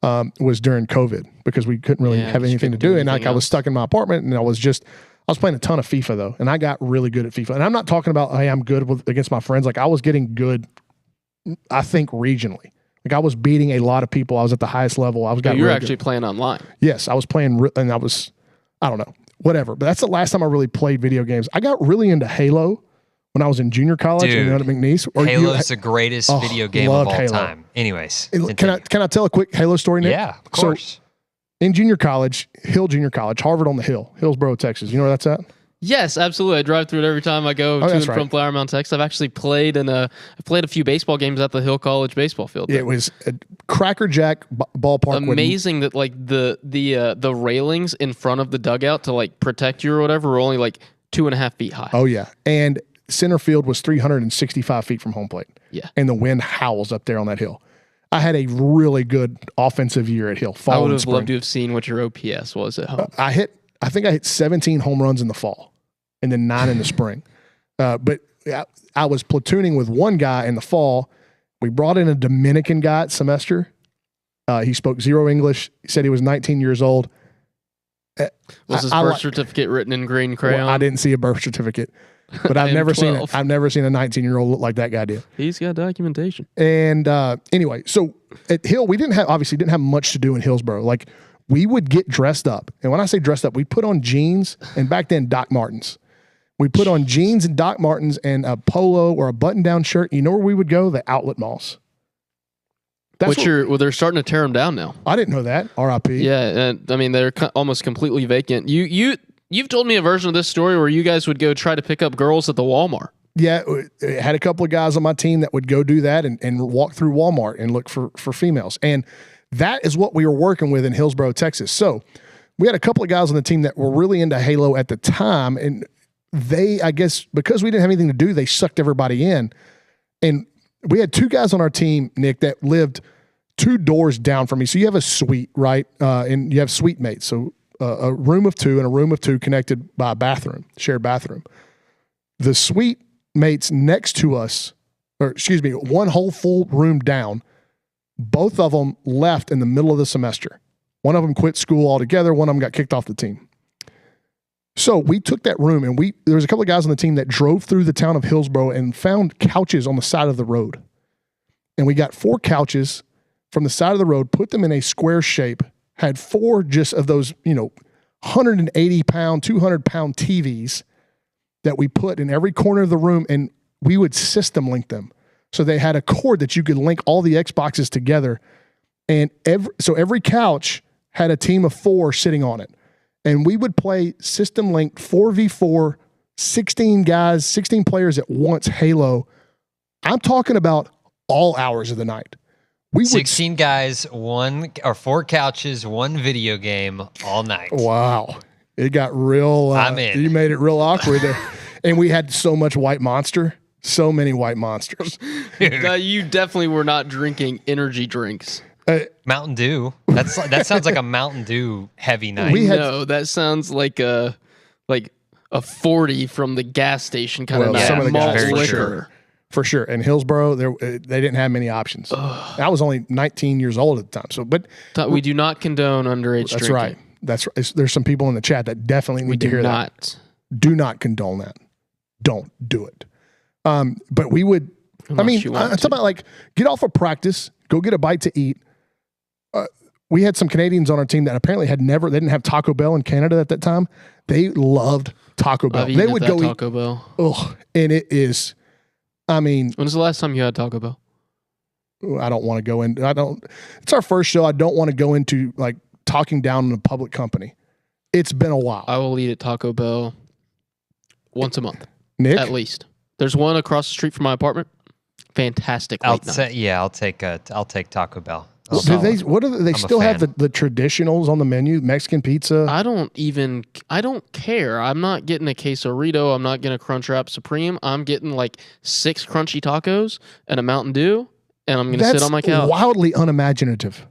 was during COVID, because we couldn't really have anything to do. And I was stuck in my apartment, and I was playing a ton of FIFA, though. And I got really good at FIFA. And I'm not talking about, hey, I'm good against my friends. Like, I was getting good, I think, regionally. Like, I was beating a lot of people. I was at the highest level. You were actually playing online. Yes, I was playing, and I don't know, whatever. But that's the last time I really played video games. I got really into Halo when I was in junior college at McNeese. Halo's the greatest video game of all time. Anyways, can I tell a quick Halo story, Nick? Yeah, of course. So, in junior college, Harvard on the Hill, Hillsboro, Texas. You know where that's at? Yes, absolutely. I drive through it every time I go to and from Flower Mound, Texas. I've actually played a few baseball games at the Hill College baseball field. Yeah, it was a crackerjack ballpark. Amazing that like the railings in front of the dugout to like protect you or whatever were only like 2.5 feet high. Oh yeah, and center field was 365 feet from home plate. Yeah, and the wind howls up there on that hill. I had a really good offensive year at Hill. I would have loved to have seen what your OPS was at home. I think I hit 17 home runs in the fall, and then 9 in the spring. But I was platooning with one guy in the fall. We brought in a Dominican guy at semester. He spoke zero English. He said he was 19 years old. Was his birth certificate written in green crayon? Well, I didn't see a birth certificate, but I've never seen it. I've never seen a 19-year-old look like that guy did. He's got documentation. And anyway, so at Hill, we didn't have much to do in Hillsboro. Like, we would get dressed up, and when I say dressed up, we put on jeans, and back then Doc Martens. We put on jeans and Doc Martens and a polo or a button-down shirt. You know where we would go? The outlet malls. They're starting to tear them down now. I didn't know that. R.I.P. Yeah, I mean they're almost completely vacant. You've told me a version of this story where you guys would go try to pick up girls at the Walmart. Yeah, I had a couple of guys on my team that would go do that and walk through Walmart and look for females. And that is what we were working with in Hillsboro, Texas. So we had a couple of guys on the team that were really into Halo at the time, and they, I guess, because we didn't have anything to do, they sucked everybody in. And we had 2 guys on our team, Nick, that lived 2 doors down from me. So you have a suite, right? And you have suite mates. So a room of 2 and a room of 2 connected by a bathroom, shared bathroom. The suite mates next to us, one whole full room down, both of them left in the middle of the semester. One of them quit school altogether. One of them got kicked off the team. So we took that room, and there was a couple of guys on the team that drove through the town of Hillsboro and found couches on the side of the road. And we got 4 couches from the side of the road, put them in a square shape, had 4 just of those, 180-pound, 200-pound TVs that we put in every corner of the room, and we would system link them. So they had a cord that you could link all the Xboxes together. And every couch had a team of 4 sitting on it. And we would play system linked 4v4, 16 guys, 16 players at once, Halo. I'm talking about all hours of the night. 16 guys, 4 couches, 1 video game all night. Wow. It got real. I'm in. You made it real awkward there. And we had so much White Monster. So many White Monsters. You definitely were not drinking energy drinks. Mountain Dew. That sounds like a Mountain Dew heavy night. No, that sounds like a 40 from the gas station kind of night. Some of the malt guys, liquor. For sure. In Hillsboro, they didn't have many options. I was only 19 years old at the time. We do not condone underage that's drinking. right. That's right. There's some people in the chat that definitely need to hear that. Do not condone that. Don't do it. But we would. I'm talking about like get off of practice, go get a bite to eat. We had some Canadians on our team that apparently they didn't have Taco Bell in Canada at that time. They loved Taco Bell. They would go Taco Bell. Oh, and it is. I mean, when was the last time you had Taco Bell? I don't want to go in. It's our first show. I don't want to go into like talking down on a public company. It's been a while. I will eat at Taco Bell once a month, Nick, at least. There's one across the street from my apartment. Fantastic. I'll take Taco Bell. Do they still have the traditionals on the menu? Mexican pizza? I don't care. I'm not getting a quesarito. I'm not getting a Crunchwrap Supreme. I'm getting like 6 crunchy tacos and a Mountain Dew, and I'm going to sit on my couch. That's wildly unimaginative.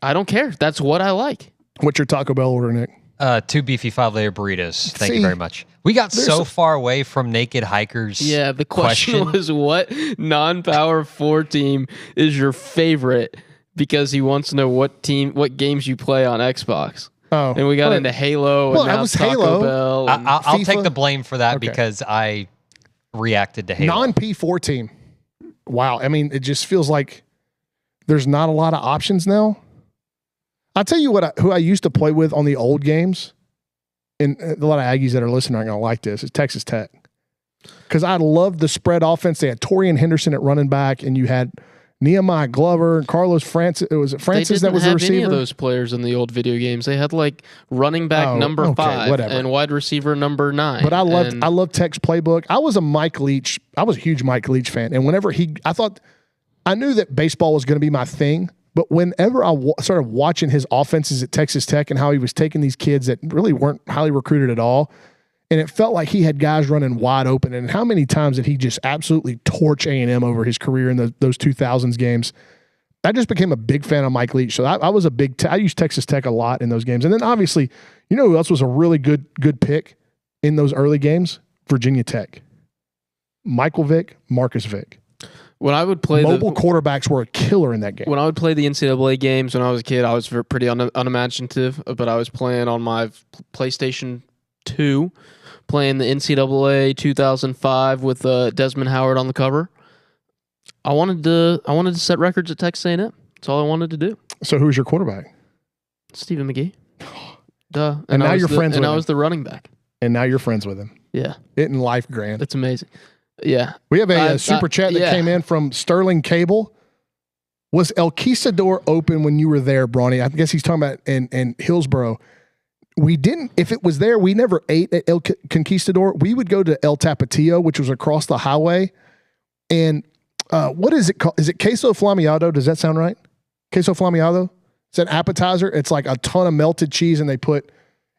I don't care. That's what I like. What's your Taco Bell order, Nick? 2 beefy 5-layer burritos. Thank you very much. We got so far away from Naked Hikers. Yeah, the question was what non-Power 4 team is your favorite? Because he wants to know what games you play on Xbox. Oh, and we got into Halo. Well, and now I was Taco Halo. Bell. I'll take the blame for that because I reacted to Halo. Non-P4 team. Wow. I mean, it just feels like there's not a lot of options now. I'll tell you who I used to play with on the old games, and a lot of Aggies that are listening aren't going to like this, is Texas Tech. Because I loved the spread offense. They had Torian Henderson at running back, and you had Nehemiah Glover and Carlos Francis. Was it Francis that was the receiver? They didn't have any of those players in the old video games. They had like running back number 5 and wide receiver number 9. But I loved Tech's playbook. I was a huge Mike Leach fan. And whenever I knew that baseball was going to be my thing. But whenever I started watching his offenses at Texas Tech and how he was taking these kids that really weren't highly recruited at all, and it felt like he had guys running wide open. And how many times did he just absolutely torch A&M over his career in those 2000s games? I just became a big fan of Mike Leach. So I was I used Texas Tech a lot in those games. And then obviously, you know who else was a really good pick in those early games? Virginia Tech. Michael Vick, Marcus Vick. When I would play mobile quarterbacks were a killer in that game. When I would play the NCAA games when I was a kid, I was pretty unimaginative, but I was playing on my PlayStation 2, playing the NCAA 2005 with Desmond Howard on the cover. I wanted to set records at Texas A&M. That's all I wanted to do. So who's your quarterback? Stephen McGee. Duh. And now you're friends with him. And I was the running back. And now you're friends with him. Yeah. Isn't life grand? It's amazing. Yeah. We have a super chat that came in from Sterling Cable. Was El Quisador open when you were there, Brawny? I guess he's talking about in Hillsboro. We didn't, if it was there, we never ate at El Conquistador. We would go to El Tapatio, which was across the highway. And what is it called? Is it queso flamiado? Does that sound right? Queso flamiado? It's an appetizer. It's like a ton of melted cheese, and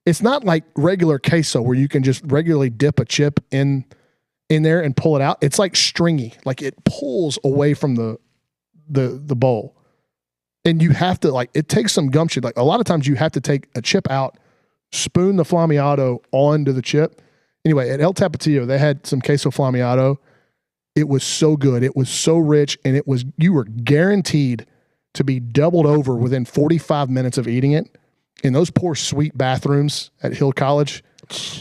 it's not like regular queso where you can just regularly dip a chip in there and pull it out. It's like stringy, like it pulls away from the bowl. And you have to it takes some gumption. Like a lot of times you have to take a chip out, spoon the flamiado onto the chip. Anyway, at El Tapatio, they had some queso flamiado. It was so good. It was so rich, and you were guaranteed to be doubled over within 45 minutes of eating it. And those poor sweet bathrooms at Hill College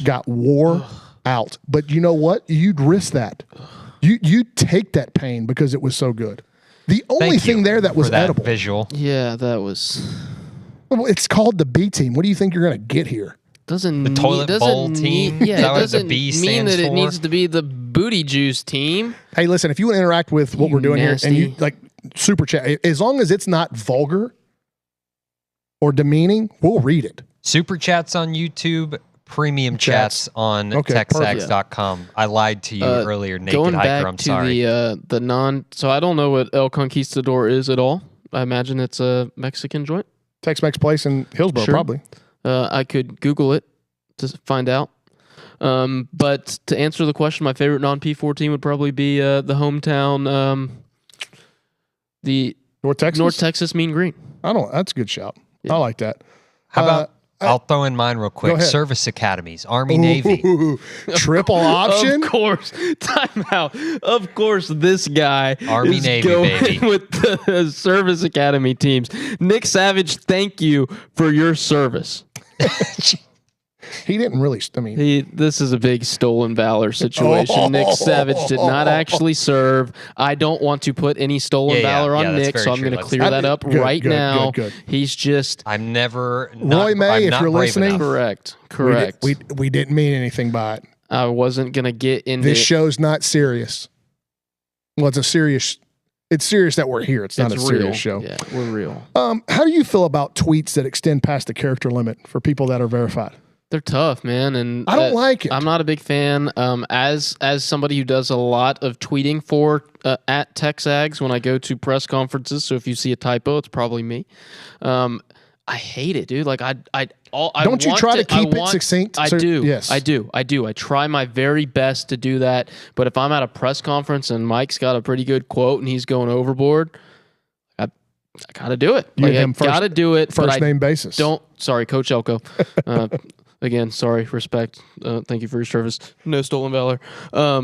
got wore out. But you know what? You'd risk that. You'd take that pain because it was so good. The only thing there that was edible. Visual. Yeah, that was. Well, it's called the B team. What do you think you're going to get here? The toilet bowl team? Yeah, it doesn't mean that it needs to be the booty juice team. Hey, listen, if you want to interact with what we're doing here, and you super chat, as long as it's not vulgar or demeaning, we'll read it. Super chats on YouTube, premium chats on TexAgs.com. I lied to you earlier, Naked going Hiker. back I'm to sorry. So I don't know what El Conquistador is at all. I imagine it's a Mexican joint. Tex-Mex place in Hillsboro, probably. I could Google it to find out. But to answer the question, my favorite non-P4 team would probably be the hometown, the North Texas? North Texas Mean Green. That's a good shout. Yeah. I like that. How about, I'll throw in mine real quick. Service academies, Army, Navy. Triple option? Of course. Time out. Of course, this guy Army, is Navy, going baby. with the service academy teams. Nick Savage, thank you for your service. He didn't really. This is a big stolen valor situation. Nick Savage did not actually serve. I don't want to put any stolen valor on Nick, so I'm going to clear that up right now. Good. He's just. I'm never. Roy May, if you're listening. Correct. We didn't mean anything by it. I wasn't going to get into this. Show's not serious. Well, it's serious that we're here. It's not a serious show. Yeah, we're real. How do you feel about tweets that extend past the character limit for people that are verified? They're tough, man, and I don't like it. I'm not a big fan. As somebody who does a lot of tweeting for at TexAgs when I go to press conferences, so if you see a typo, it's probably me. I hate it, dude. Like don't you try to keep it succinct? I do. Yes, I do. I try my very best to do that. But if I'm at a press conference and Mike's got a pretty good quote and he's going overboard, I gotta do it. I gotta do it. First name basis. Sorry, Coach Elko. Again, sorry, respect. Thank you for your service. No stolen valor.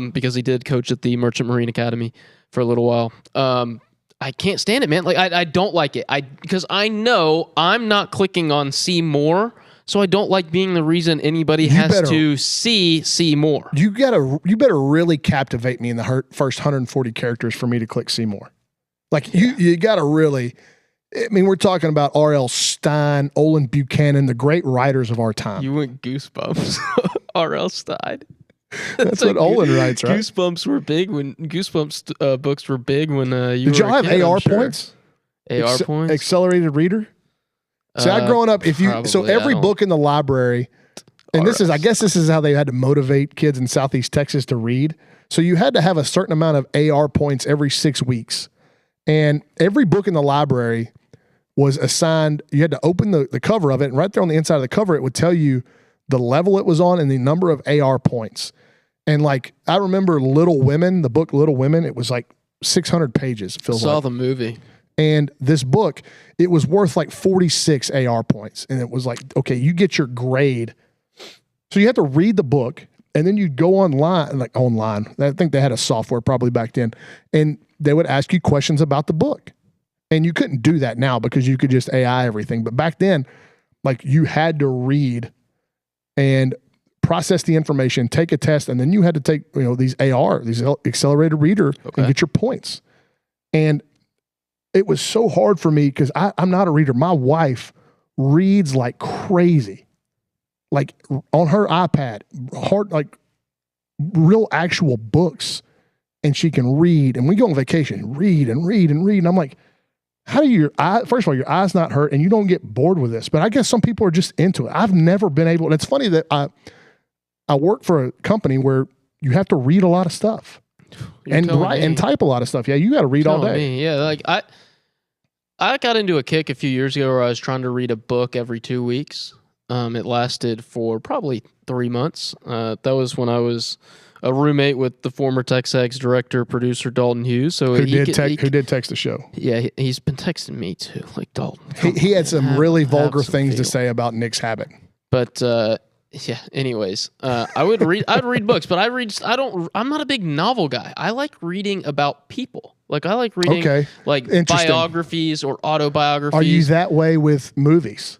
Because he did coach at the Merchant Marine Academy for a little while. I can't stand it, man. Like I don't like it. Because I know I'm not clicking on see more, so I don't like being the reason anybody has to see more. You better really captivate me in the first 140 characters for me to click see more. Like you gotta really. I mean, we're talking about R.L. Stein, Olin Buchanan, the great writers of our time. You went Goosebumps. R.L. Stein. That's what Olin writes, right? Goosebumps were big when Goosebumps books were big when you Did y'all have AR points? AR points? Accelerated reader? So I growing up, every book in the library, and I guess this is how they had to motivate kids in Southeast Texas to read. So you had to have a certain amount of AR points every 6 weeks. And every book in the library was assigned, you had to open the cover of it, and right there on the inside of the cover, it would tell you the level it was on and the number of AR points. And like, I remember Little Women, the book Little Women, it was like 600 pages. Saw the movie. And this book, it was worth like 46 AR points. And it was like, okay, you get your grade. So you had to read the book, and then you'd go online. I think they had a software probably back then. And they would ask you questions about the book. And you couldn't do that now because you could just AI everything. But back then, like, you had to read and process the information, take a test, and then you had to take, these accelerated reader, and get your points. And it was so hard for me because I'm not a reader. My wife reads like crazy, like on her iPad, real actual books, and she can read. And we go on vacation, read and read and read. And I'm like, how do first of all, your eye's not hurt and you don't get bored with this. But I guess some people are just into it. I've never been able, and it's funny that I work for a company where you have to read a lot of stuff and write and type a lot of stuff. Yeah, you got to read all day. Me. Yeah, like I got into a kick a few years ago where I was trying to read a book every 2 weeks. It lasted for probably 3 months. That was when I was a roommate with the former TexAgs director, producer Dalton Hughes. So who did text the show? Yeah, he's been texting me too, like Dalton. He had some really vulgar things to say about Nick's habit. But yeah. Anyways, I would read. I'd read books, but I'm not a big novel guy. I like reading about people. Like I like reading biographies or autobiographies. Are you that way with movies?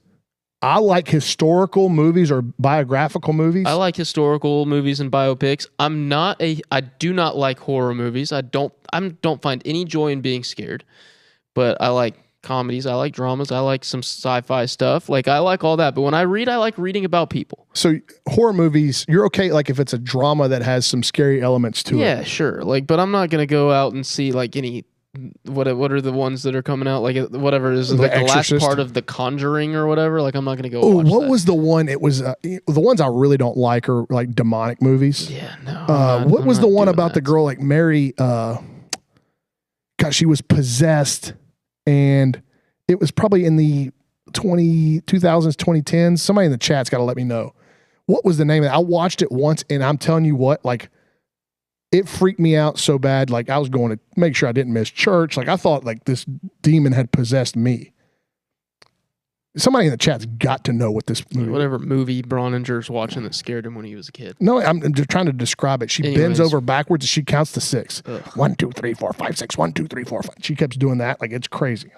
I like historical movies or biographical movies. I like historical movies and biopics. I do not like horror movies. I don't find any joy in being scared. But I like comedies. I like dramas. I like some sci-fi stuff. Like I like all that. But when I read, I like reading about people. So horror movies, you're okay. Like if it's a drama that has some scary elements to it. Yeah, sure. Like, but I'm not gonna go out and see like any. What are the ones that are coming out? Like whatever is like the last part of The Conjuring or whatever. Like I'm not gonna go. Oh, what was the one? It was the ones I really don't like are like demonic movies. Yeah, no. What was the one about the girl like Mary? God, she was possessed, and it was probably in the 2000s, 2010s. Somebody in the chat's got to let me know what was the name of it. I watched it once, and I'm telling you what, like it freaked me out so bad. Like I was going to make sure I didn't miss church. Like I thought like this demon had possessed me. Somebody in the chat's got to know what this movie. Whatever movie Broninger's watching that scared him when he was a kid. No, I'm just trying to describe it. She bends over backwards and she counts to 6. Ugh. 1, 2, 3, 4, 5, 6. 1, 2, 3, 4, 5. She keeps doing that. Like it's crazy.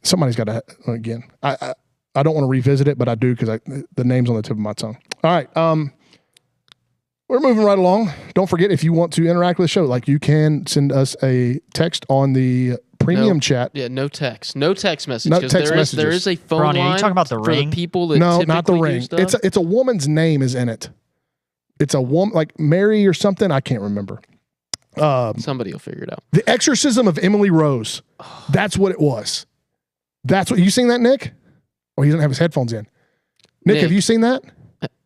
Somebody's got to, again, I don't want to revisit it, but I do because the name's on the tip of my tongue. All right. We're moving right along. Don't forget, if you want to interact with the show, like you can send us a text on the premium chat. Yeah, no text. No text message. No text messages. There is a phone line. Are you talking about the ring? For the people that no, not the ring. It's a woman's name is in it. It's a woman, like Mary or something. I can't remember. Somebody will figure it out. The Exorcism of Emily Rose. That's what it was. That's what you seen that, Nick? Oh, he doesn't have his headphones in. Nick, have you seen that?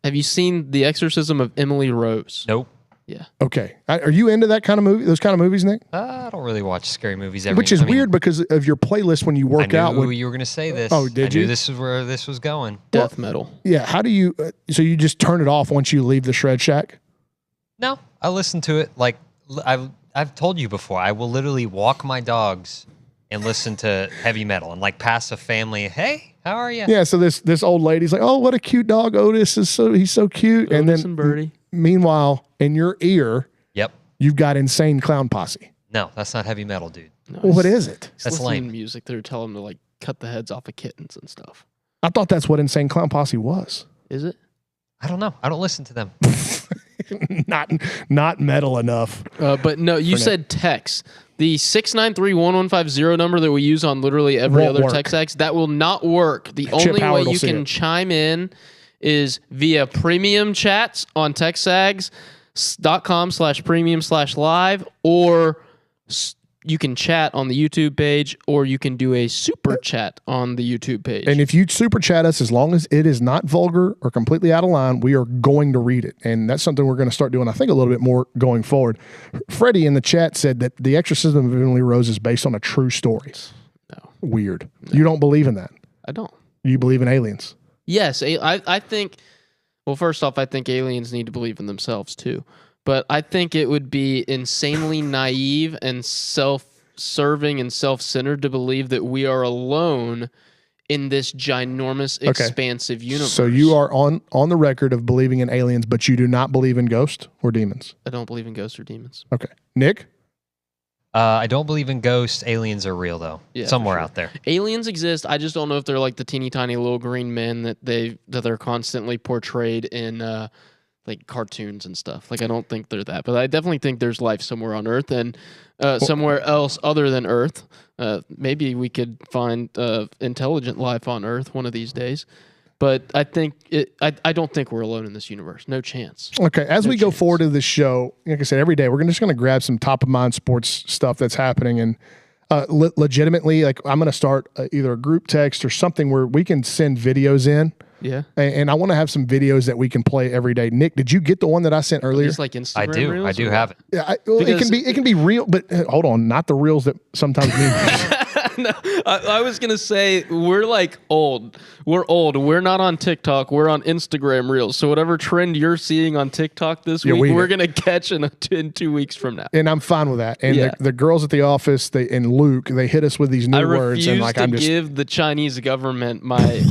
Have you seen The Exorcism of Emily Rose? Nope. Yeah. Okay. Are you into that kind of movie? Those kind of movies, Nick? I don't really watch scary movies. Which is weird because of your playlist when you work out. I knew you were going to say this. Oh, did you? I knew this is where this was going. Death metal. Yeah. How do you? So you just turn it off once you leave the Shred Shack? No, I listen to it. Like I've told you before. I will literally walk my dogs and listen to heavy metal and like pass a family. Hey, how are you? Yeah. So this old lady's like, oh, what a cute dog. Otis he's so cute. Otis and Birdie. Meanwhile, in your ear, yep, you've got Insane Clown Posse. No, that's not heavy metal, dude. No, well, what is it? That's lame music. They're telling them to like cut the heads off of kittens and stuff. I thought that's what Insane Clown Posse was. Is it? I don't know. I don't listen to them. not metal enough. But no, you said text. The 693-1150 number that we use on literally every other TexAgs, that will not work. The only way you can chime in is via premium chats on texags.com/premium/live, or you can chat on the YouTube page, or you can do a super chat on the YouTube page. And if you super chat us, as long as it is not vulgar or completely out of line, we are going to read it. And that's something we're going to start doing, I think, a little bit more going forward. Freddie in the chat said that The Exorcism of Emily Rose is based on a true story. No. Weird. No. You don't believe in that? I don't. You believe in aliens? Yes. I think, well, first off, I think aliens need to believe in themselves too. But I think it would be insanely naive and self-serving and self-centered to believe that we are alone in this ginormous, expansive universe. So you are on the record of believing in aliens, but you do not believe in ghosts or demons? I don't believe in ghosts or demons. Okay. Nick? I don't believe in ghosts. Aliens are real, though. Yeah, somewhere out there. Aliens exist. I just don't know if they're like the teeny tiny little green men that they're constantly portrayed in like cartoons and stuff. Like I don't think they're that, but I definitely think there's life somewhere on Earth and somewhere else other than Earth. Maybe we could find intelligent life on Earth one of these days. But I think I don't think we're alone in this universe. No chance. Okay, as we go forward to this show, like I said, every day we're just going to grab some top of mind sports stuff that's happening, and legitimately, like I'm going to start either a group text or something where we can send videos in. Yeah, and I want to have some videos that we can play every day. Nick, did you get the one that I sent earlier? It's like Instagram. I do. Reels, I do have it. Yeah, it can be real, but hold on, not the reels that sometimes mean. No, I was gonna say we're like old. We're old. We're not on TikTok. We're on Instagram Reels. So whatever trend you're seeing on TikTok this week, we're gonna catch in 2 weeks from now. And I'm fine with that. And the girls at the office, and Luke, they hit us with these new words. And like, I refuse to give the Chinese government my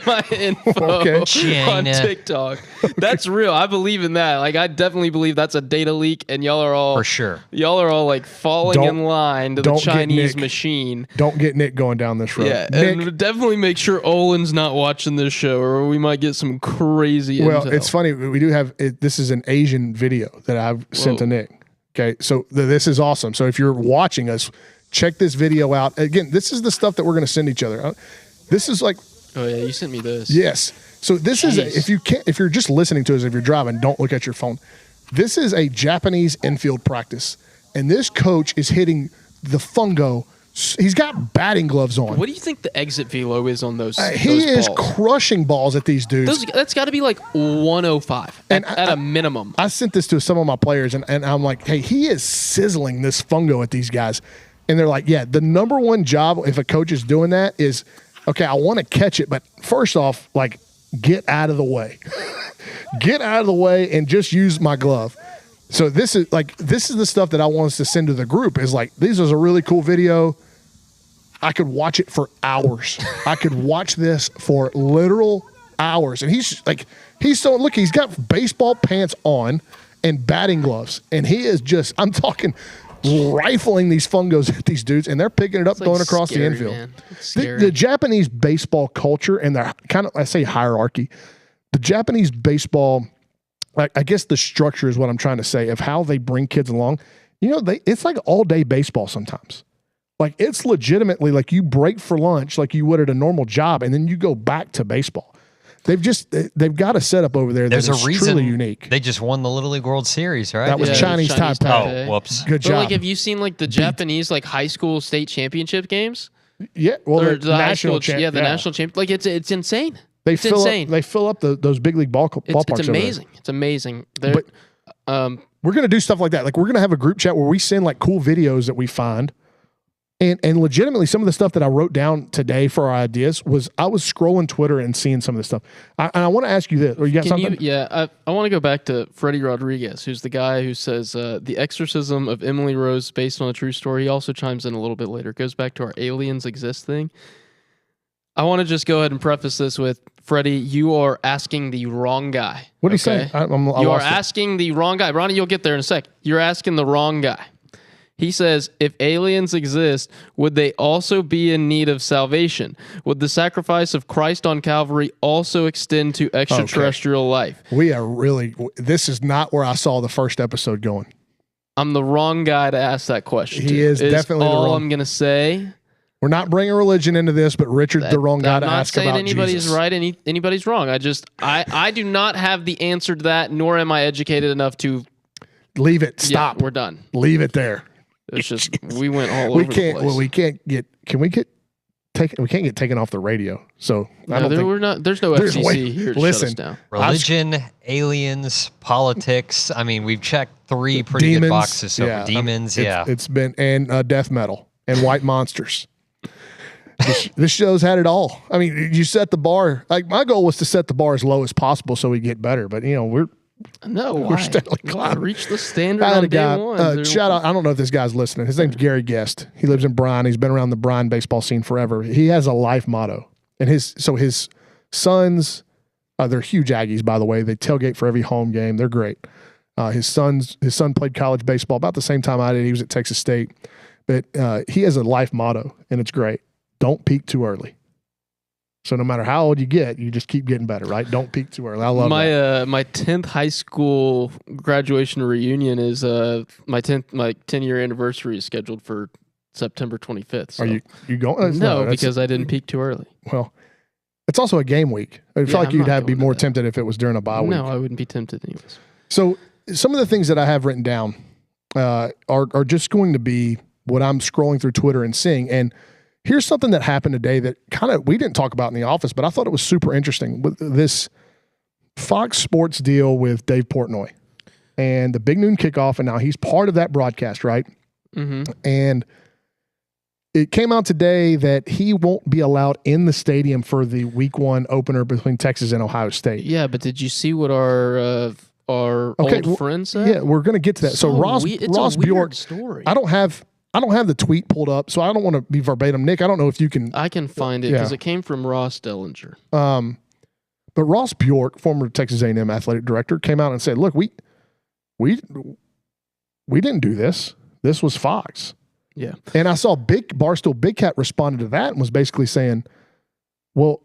my info on TikTok. That's real. I believe in that. Like I definitely believe that's a data leak, and y'all are all for sure. Y'all are all like falling in line to the Chinese machine. Don't get Nick going down this road. Yeah, Nick, and definitely make sure Olin's not watching this show, or we might get some crazy intel. It's funny. We do have this is an Asian video that I've sent to Nick. Okay, so this is awesome. So if you're watching us, check this video out. Again, this is the stuff that we're going to send each other. This is like. Oh yeah, you sent me this. Yes. So this is if you're just listening to us, if you're driving, don't look at your phone. This is a Japanese infield practice, and this coach is hitting the fungo. He's got batting gloves on. What do you think the exit velo is on those? He is crushing balls at these dudes. That's got to be like 105 at a minimum. I sent this to some of my players, and I'm like, hey, he is sizzling this fungo at these guys. And they're like, yeah, the number one job if a coach is doing that is, okay, I want to catch it, but first off, like, get out of the way. Get out of the way and just use my glove. So this is the stuff that I want us to send to the group. Is like, this is a really cool video. I could watch it for hours. I could watch this for literal hours. And he's got baseball pants on and batting gloves. And he is just, I'm talking, rifling these fungos at these dudes, and they're picking it up, going across the infield. The Japanese baseball culture and their kind of, I say hierarchy, the Japanese baseball, I guess the structure is what I'm trying to say, of how they bring kids along. It's like all day baseball sometimes. Like, it's legitimately like you break for lunch like you would at a normal job, and then you go back to baseball. They've got a setup over there that is truly unique. They just won the Little League World Series, right? That was Chinese Taipei. Oh, whoops. Good job. Like, have you seen like the Japanese like high school state championship games? Yeah, well, the national national champ. Like, it's insane. They fill up those big league ballparks. It's amazing. It's amazing. But we're gonna do stuff like that. Like, we're gonna have a group chat where we send like cool videos that we find. And legitimately, some of the stuff that I wrote down today for our ideas was, I was scrolling Twitter and seeing some of this stuff. And I want to ask you this. Or you got something? I want to go back to Freddie Rodriguez, who's the guy who says the exorcism of Emily Rose based on a true story. He also chimes in a little bit later. It goes back to our aliens exist thing. I want to just go ahead and preface this with, Freddie, you are asking the wrong guy. What do you say? You are asking the wrong guy. Ronnie, you'll get there in a sec. You're asking the wrong guy. He says, if aliens exist, would they also be in need of salvation? Would the sacrifice of Christ on Calvary also extend to extraterrestrial life? This is not where I saw the first episode going. I'm the wrong guy to ask that question. He is definitely the wrong. All I'm going to say. We're not bringing religion into this, but Richard's the wrong guy to ask about Jesus. I'm not saying anybody's right, anybody's wrong. I do not have the answer to that, nor am I educated enough to... Leave it. Stop. Yeah, we're done. Leave it there. It's just, we went all over the place. Well, we can't get taken off the radio. So there's no FCC here to shut us down. Religion, aliens, politics. I mean, we've checked 3 pretty good boxes. So demons, it's been, and death metal and white monsters. This show's had it all. I mean, you set the bar. Like, my goal was to set the bar as low as possible so we get better. But we're steadily climbing. Reach the standard on day one. Shout out. I don't know if this guy's listening. His name's Gary Guest. He lives in Bryan. He's been around the Bryan baseball scene forever. He has a life motto, and his sons, they're huge Aggies, by the way. They tailgate for every home game. They're great. His son played college baseball about the same time I did. He was at Texas State, but he has a life motto, and it's great. Don't peak too early. So no matter how old you get, you just keep getting better, right? Don't peak too early. I love that. My 10th high school graduation reunion is my 10-year anniversary is scheduled for September 25th. So. Are you going? No, because I didn't peak too early. Well, it's also a game week. I feel like you'd be more tempted if it was during a bye week. No, I wouldn't be tempted anyways. So some of the things that I have written down are just going to be what I'm scrolling through Twitter and seeing. And here's something that happened today that we didn't talk about in the office, but I thought it was super interesting with this Fox Sports deal with Dave Portnoy and the Big Noon Kickoff. And now he's part of that broadcast, right? Mm-hmm. And it came out today that he won't be allowed in the stadium for the week 1 opener between Texas and Ohio State. Yeah, but did you see what our old friend said? Yeah, we're going to get to that. So Ross Bjork, story. I don't have the tweet pulled up, so I don't want to be verbatim. Nick, I don't know if you can. I can find it because it came from Ross Dellinger. But Ross Bjork, former Texas A&M athletic director, came out and said, "Look, we didn't do this. This was Fox." Yeah. And I saw Barstool Big Cat responded to that and was basically saying, "Well,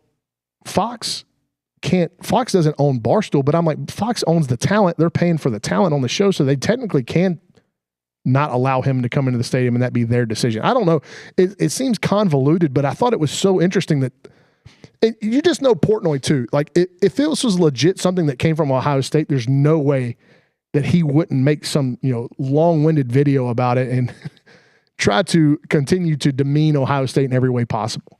Fox doesn't own Barstool, but I'm like, Fox owns the talent. They're paying for the talent on the show, so they technically can not allow him to come into the stadium and that be their decision." I don't know. It seems convoluted, but I thought it was so interesting that you just know Portnoy too. Like, if this was legit something that came from Ohio State, there's no way that he wouldn't make some, long-winded video about it and try to continue to demean Ohio State in every way possible.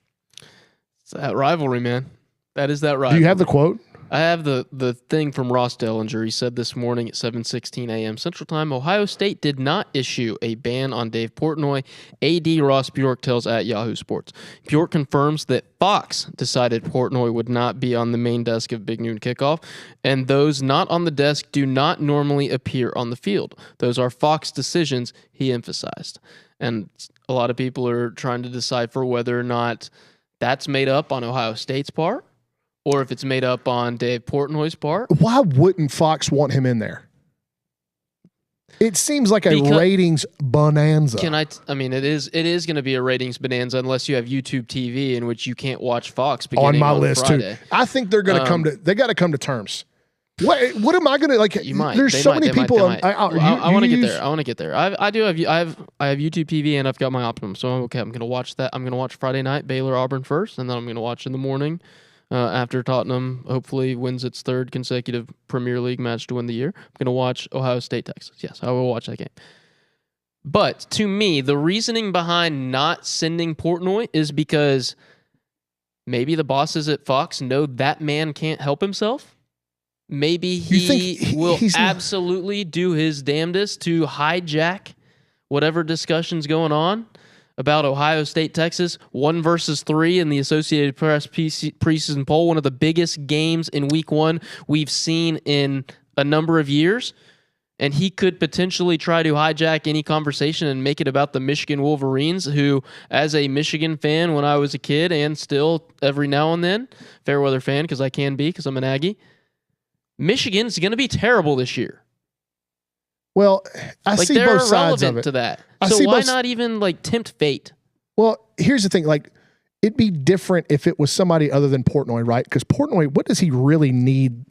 It's that rivalry, man. That is that rivalry. Do you have the quote? I have the thing from Ross Dellinger. He said this morning at 7:16 a.m. Central Time, Ohio State did not issue a ban on Dave Portnoy. AD Ross Bjork tells at Yahoo Sports. Bjork confirms that Fox decided Portnoy would not be on the main desk of Big Noon Kickoff, and those not on the desk do not normally appear on the field. Those are Fox decisions, he emphasized. And a lot of people are trying to decipher whether or not that's made up on Ohio State's part, or if it's made up on Dave Portnoy's part. Why wouldn't Fox want him in there? It seems like a ratings bonanza. I mean, it is going to be a ratings bonanza unless you have YouTube TV, in which you can't watch Fox beginning on list Friday. Too. I think they're going to they got to come to terms. What am I going to like? You might. There's so many people. I want to get there. I want to get there. I have YouTube TV and I've got my Optimum, so I'm okay. I'm going to watch that. I'm going to watch Friday night Baylor Auburn first, and then I'm going to watch in the morning. After Tottenham hopefully wins its third consecutive Premier League match to win the year, I'm going to watch Ohio State, Texas. Yes, I will watch that game. But to me, the reasoning behind not sending Portnoy is because maybe the bosses at Fox know that man can't help himself. Maybe he will absolutely do his damnedest to hijack whatever discussion's going on about Ohio State, Texas, 1 versus 3 in the Associated Press preseason poll, one of the biggest games in week 1 we've seen in a number of years. And he could potentially try to hijack any conversation and make it about the Michigan Wolverines, who, as a Michigan fan when I was a kid and still every now and then, fair weather fan because I can be because I'm an Aggie, Michigan's going to be terrible this year. Well, I see both sides of it. To that. So why not even tempt fate? Well, here's the thing. It'd be different if it was somebody other than Portnoy, right? Because Portnoy, what does he really need?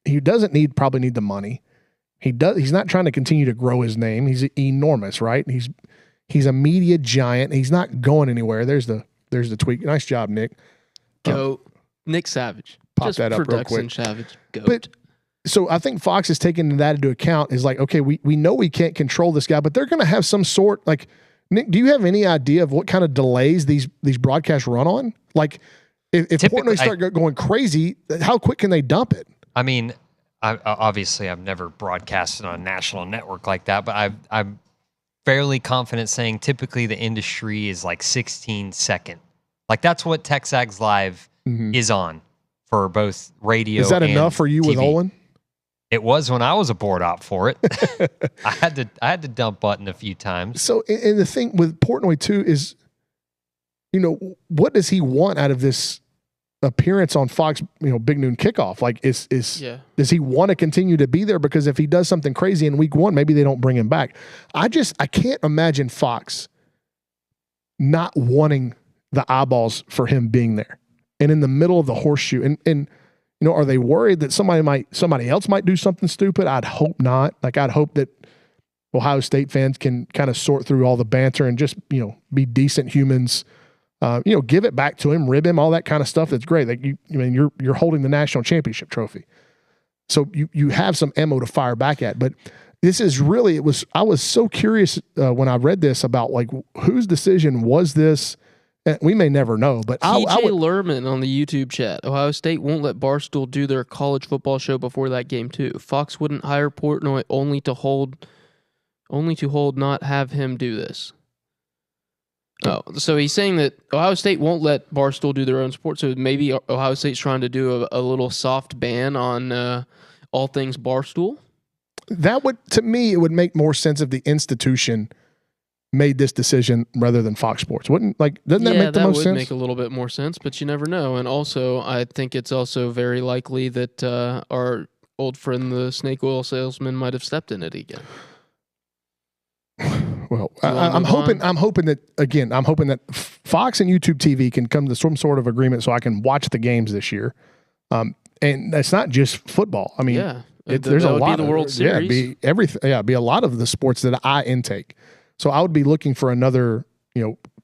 He doesn't probably need the money. He's not trying to continue to grow his name. He's enormous, right? He's a media giant. He's not going anywhere. There's the tweak. Nice job, Nick. Goat. Nick Savage. Pop that up real quick. Savage. Goat. But so I think Fox is taking that into account, is okay, we know we can't control this guy, but they're going to have some sort, Nick, do you have any idea of what kind of delays these broadcasts run on? If Portnoy start going crazy, how quick can they dump it? I mean, obviously I've never broadcasted on a national network like that, but I'm fairly confident saying typically the industry is 16 second. That's what TexAgs Live is on for both radio and Is that enough for you TV. With Olin? It was when I was a board op for it. I had to dump button a few times. So, and the thing with Portnoy too is, what does he want out of this appearance on Fox? Big Noon Kickoff. Does he want to continue to be there? Because if he does something crazy in week 1, maybe they don't bring him back. I can't imagine Fox not wanting the eyeballs for him being there and in the middle of the horseshoe and. Are they worried that somebody else might do something stupid? I'd hope not. I'd hope that Ohio State fans can kind of sort through all the banter and just, be decent humans. Give it back to him, rib him, all that kind of stuff. That's great. You're holding the national championship trophy, so you have some ammo to fire back at. But this is really I was so curious when I read this about whose decision was this. We may never know, but TJ Lerman on the YouTube chat. Ohio State won't let Barstool do their college football show before that game too. Fox wouldn't hire Portnoy only to hold, not have him do this. Oh, so he's saying that Ohio State won't let Barstool do their own sport. So maybe Ohio State's trying to do a little soft ban on all things Barstool. That would, to me, it would make more sense if the institution made this decision rather than Fox Sports. Doesn't that make the most sense? That would make a little bit more sense, but you never know. And also, I think it's also very likely that our old friend, the snake oil salesman, might have stepped in it again. Well, I'm hoping that Fox and YouTube TV can come to some sort of agreement so I can watch the games this year. And it's not just football. I mean, there's a lot of the World Series. Be everything. Yeah, be a lot of the sports that I intake. So I would be looking for another,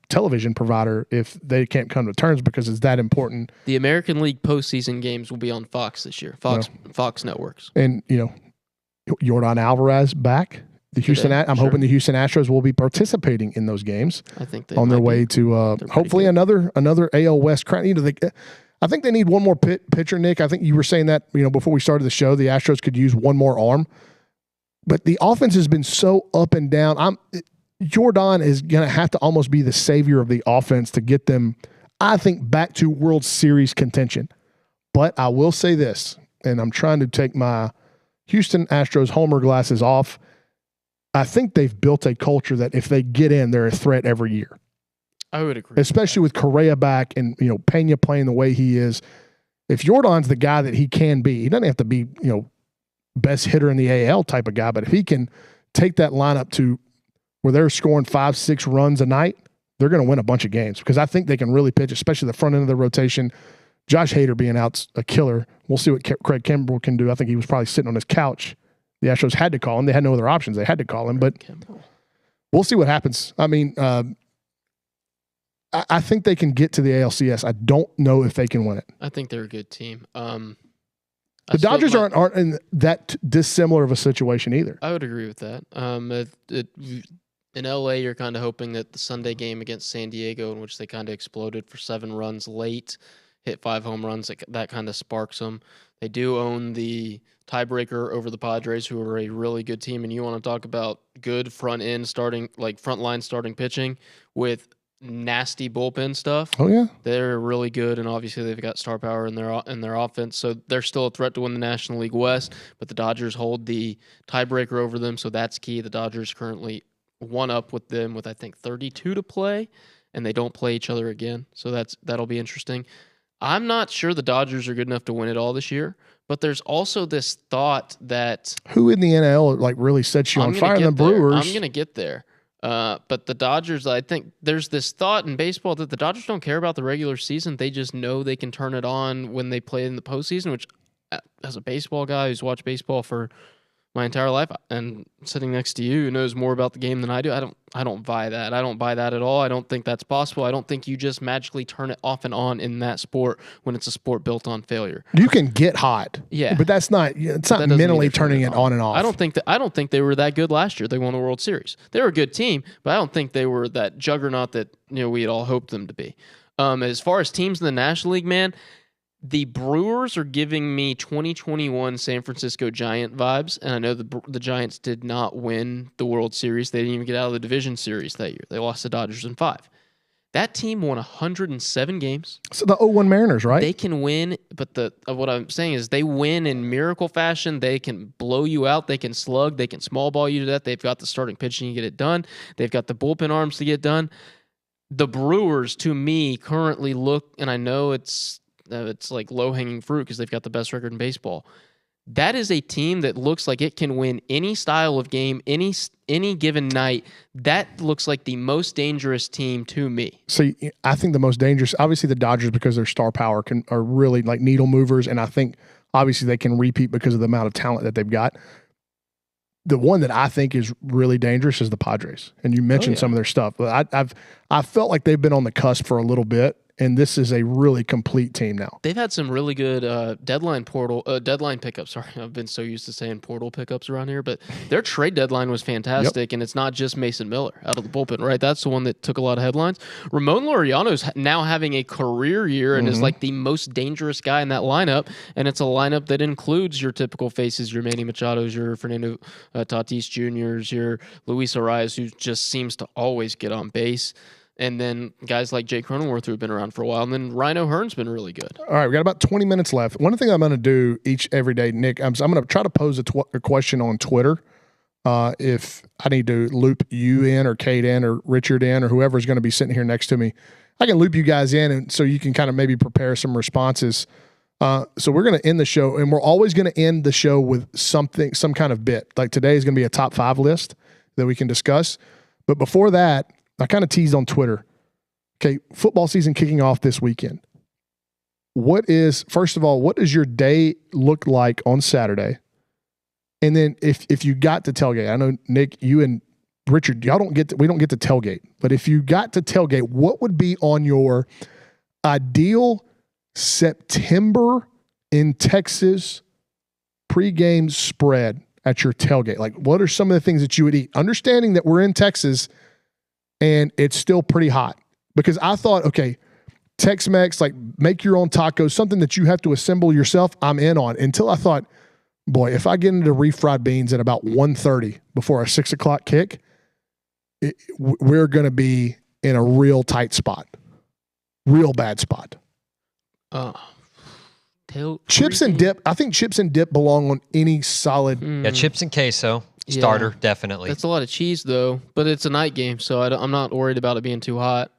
television provider if they can't come to terms because it's that important. The American League postseason games will be on Fox this year. Fox networks. And Yordan Alvarez back. I'm hoping the Houston Astros will be participating in those games. I think they on their way to hopefully another AL West crown. I think they need one more pitcher, Nick. I think you were saying that, before we started the show, the Astros could use one more arm. But the offense has been so up and down. Jordan is going to have to almost be the savior of the offense to get them, I think, back to World Series contention. But I will say this, and I'm trying to take my Houston Astros homer glasses off. I think they've built a culture that if they get in, they're a threat every year. I would agree. Especially with Correa back and, Pena playing the way he is. If Jordan's the guy that he can be, he doesn't have to be, best hitter in the AL type of guy, but if he can take that lineup to where they're scoring 5-6 runs a night, they're going to win a bunch of games because I think they can really pitch, especially the front end of the rotation. Josh Hader being out's a killer. We'll see what Craig Kimbrell can do. I think he was probably sitting on his couch. The Astros had to call him. They had no other options. They had to call him, but we'll see what happens. I mean, I think they can get to the ALCS. I don't know if they can win it. I think they're a good team. The Dodgers aren't in that dissimilar of a situation either. I would agree with that. In LA, you're kind of hoping that the Sunday game against San Diego, in which they kind of exploded for 7 runs late, hit 5 home runs, that kind of sparks them. They do own the tiebreaker over the Padres, who are a really good team. And you want to talk about good front line starting pitching with nasty bullpen stuff. Oh yeah, they're really good, and obviously they've got star power in their offense, so they're still a threat to win the National League West. But the Dodgers hold the tiebreaker over them, so that's key. The Dodgers currently one up with them with I think 32 to play, and they don't play each other again, so that'll be interesting. I'm not sure the Dodgers are good enough to win it all this year, but there's also this thought that who in the NL really sets you on fire? The Brewers. I'm going to get there. But the Dodgers, I think there's this thought in baseball that the Dodgers don't care about the regular season. They just know they can turn it on when they play in the postseason, which as a baseball guy who's watched baseball for my entire life and sitting next to you who knows more about the game than I do, I don't buy that. I don't buy that at all. I don't think that's possible. I don't think you just magically turn it off and on in that sport when it's a sport built on failure. You can get hot. Yeah. But it's not mentally turning it on and off. I don't think they were that good last year. They won the World Series. They were a good team, but I don't think they were that juggernaut that we had all hoped them to be. As far as teams in the National League, man, the Brewers are giving me 2021 San Francisco Giant vibes, and I know the Giants did not win the World Series. They didn't even get out of the division series that year. They lost to Dodgers in 5. That team won 107 games. So the 0-1 Mariners, right? They can win, but what I'm saying is they win in miracle fashion. They can blow you out. They can slug. They can small ball you to death. They've got the starting pitching to get it done. They've got the bullpen arms to get done. The Brewers, to me, currently look, and I know it's like low-hanging fruit because they've got the best record in baseball. That is a team that looks like it can win any style of game, any given night. That looks like the most dangerous team to me. So I think the most dangerous, obviously the Dodgers, because their star power are really like needle movers, and I think obviously they can repeat because of the amount of talent that they've got. The one that I think is really dangerous is the Padres, and you mentioned some of their stuff. But I felt like they've been on the cusp for a little bit. And this is a really complete team now. They've had some really good deadline pickups. Sorry, I've been so used to saying portal pickups around here, but their trade deadline was fantastic, and it's not just Mason Miller out of the bullpen, right? That's the one that took a lot of headlines. Ramon Laureano's now having a career year and is like the most dangerous guy in that lineup, and it's a lineup that includes your typical faces, your Manny Machados, your Fernando Tatis Jr.'s, your Luis Arias, who just seems to always get on base. And then guys like Jay Cronenworth, who have been around for a while. And then Rhino Hearn's been really good. All right, we got about 20 minutes left. One thing I'm going to do every day, Nick, I'm going to try to pose a question on Twitter. If I need to loop you in or Kate in or Richard in or whoever's going to be sitting here next to me, I can loop you guys in, and so you can kind of maybe prepare some responses. So we're going to end the show, and we're always going to end the show with some kind of bit. Like today is going to be a top 5 list that we can discuss. But before that, I kind of teased on Twitter. Okay, football season kicking off this weekend. First of all, what does your day look like on Saturday? And then if you got to tailgate, I know Nick, you and Richard, we don't get to tailgate. But if you got to tailgate, what would be on your ideal September in Texas pregame spread at your tailgate? Like, what are some of the things that you would eat? Understanding that we're in Texas and it's still pretty hot. Because I thought, okay, Tex-Mex, like make your own tacos, something that you have to assemble yourself, I'm in on. Until I thought, boy, if I get into refried beans at about 1:30 before a 6 o'clock kick, we're going to be in a real tight spot. Real bad spot. Chips and dip. I think chips and dip belong on any solid. Yeah, chips and queso. Starter, definitely. That's a lot of cheese, though. But it's a night game, so I'm not worried about it being too hot.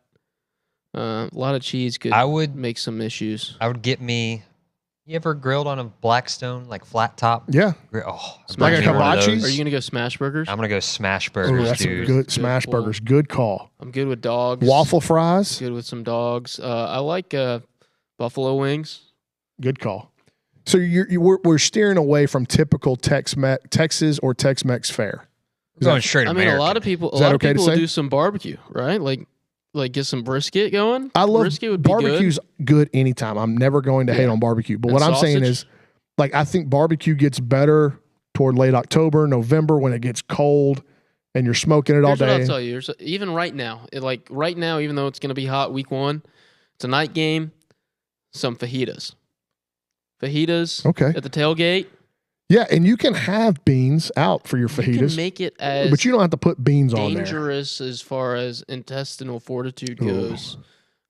A lot of cheese could make some issues. I would get me... You ever grilled on a Blackstone, like flat top? Yeah. Oh, like a hibachi? Are you going to go smash burgers? I'm going to go smash burgers, that's dude. Good smash burgers. Good call. I'm good with dogs. Waffle fries? Good with some dogs. I like buffalo wings. Good call. So we're steering away from typical Texas or Tex-Mex fare. Going straight American. A lot of people will do some barbecue, right? Like get some brisket going. I love brisket would be barbecue's good anytime. I'm never going to hate on barbecue. But what I'm saying is, like, I think barbecue gets better toward late October, November when it gets cold and you're smoking it all day. What I'll tell you. Even right now, even though it's going to be hot week 1, it's a night game. Some fajitas. Okay. At the tailgate. Yeah, and you can have beans out for your fajitas. You can make it as but you don't have to put beans on there. Dangerous as far as intestinal fortitude goes.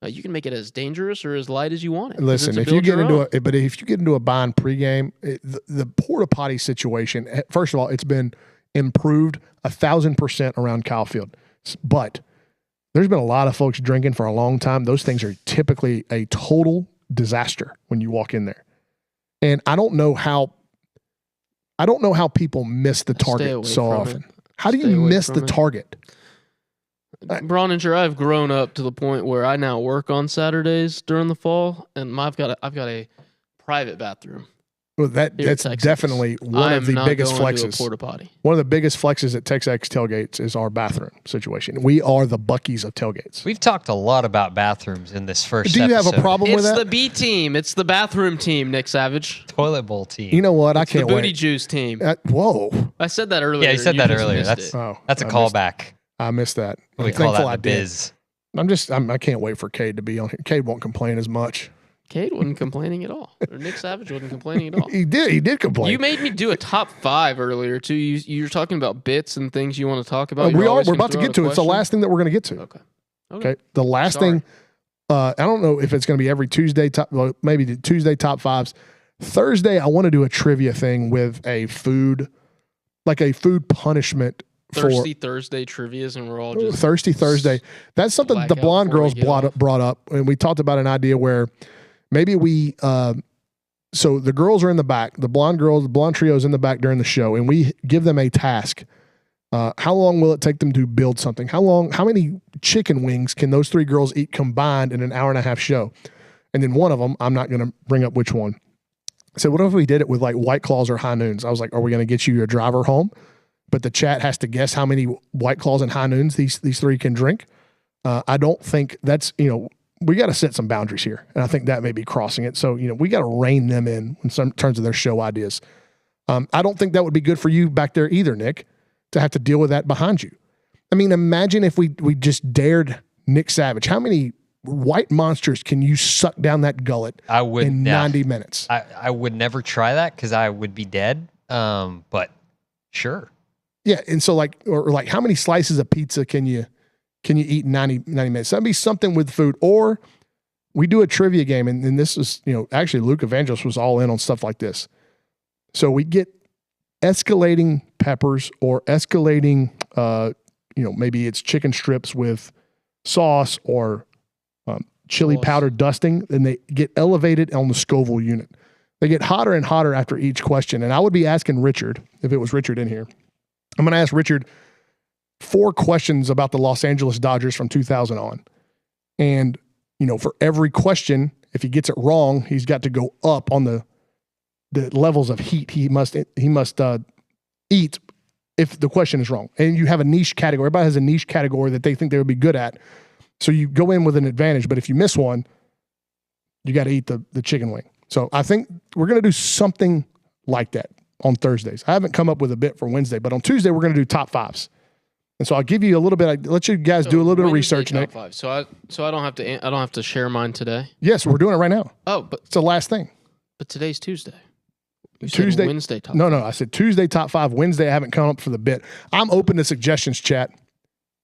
You can make it as dangerous or as light as you want it. Listen, if you get into a bind pregame, the porta potty situation. First of all, it's been improved 1,000% around Kyle Field, but there's been a lot of folks drinking for a long time. Those things are typically a total disaster when you walk in there, and I don't know how people miss the target so often. How do you miss the target? Broninger, I've grown up to the point where I now work on Saturdays during the fall, and I've got a private bathroom. Well, that's definitely one of the biggest flexes. Porta potty. One of the biggest flexes at TexAgs tailgates is our bathroom situation. We are the Buc-ee's of tailgates. We've talked a lot about bathrooms in this first episode. Do you have a problem with that? It's the B team. It's the bathroom team, Nick Savage. Toilet bowl team. You know what? I can't wait. The booty juice team. Whoa. I said that earlier. Yeah, you said that earlier. That's a callback. I missed that. We call that the biz. I can't wait for Cade to be on here. Cade won't complain as much. Cade wasn't complaining at all. Or Nick Savage wasn't complaining at all. He did complain. You made me do a top 5 earlier too. You were talking about bits and things you want to talk about. We're about to get to it. It's the last thing that we're going to get to. Okay. The last thing. I don't know if it's going to be every Tuesday. Maybe the Tuesday top 5s. Thursday, I want to do a trivia thing with a food punishment. Thirsty Thursday trivias, and we're all just Thirsty Thursday. That's something the blonde girls brought up, and we talked about an idea where maybe we. So the girls are in the back. The blonde trio's in the back during the show, and we give them a task. How long will it take them to build something? How many chicken wings can those 3 girls eat combined in an hour-and-a-half show? And then one of them, I'm not going to bring up which one. So what if we did it with like White Claws or High Noons? I was like, are we going to get you your driver home? But the chat has to guess how many White Claws and High Noons these 3 can drink. I don't think that's, we got to set some boundaries here. And I think that may be crossing it. So, we got to rein them in terms of their show ideas. I don't think that would be good for you back there either, Nick, to have to deal with that behind you. I mean, imagine if we just dared Nick Savage. How many white monsters can you suck down that gullet in 90 minutes? I would never try that because I would be dead. But sure. Yeah, and so or how many slices of pizza can you eat in 90 minutes? That'd be something with food. Or we do a trivia game, and this is, actually Luke Evangelist was all in on stuff like this. So we get escalating peppers or escalating, maybe it's chicken strips with sauce or chili powder dusting, and they get elevated on the Scoville unit. They get hotter and hotter after each question. And I would be asking Richard, if it was Richard in here, I'm going to ask Richard 4 questions about the Los Angeles Dodgers from 2000 on. And, for every question, if he gets it wrong, he's got to go up on the levels of heat he must eat if the question is wrong. And you have a niche category. Everybody has a niche category that they think they would be good at. So you go in with an advantage, but if you miss one, you got to eat the chicken wing. So I think we're going to do something like that on Thursdays. I haven't come up with a bit for Wednesday, but on Tuesday, we're going to do top 5s. And so I'll give you a little bit. I'll let you guys do a little bit of research, Nick. So I don't have to share mine today. Yes, we're doing it right now. Oh, but it's the last thing. But today's Tuesday. Tuesday, Wednesday top. No, I said Tuesday top 5. Wednesday I haven't come up for the bit. I'm open to suggestions, chat.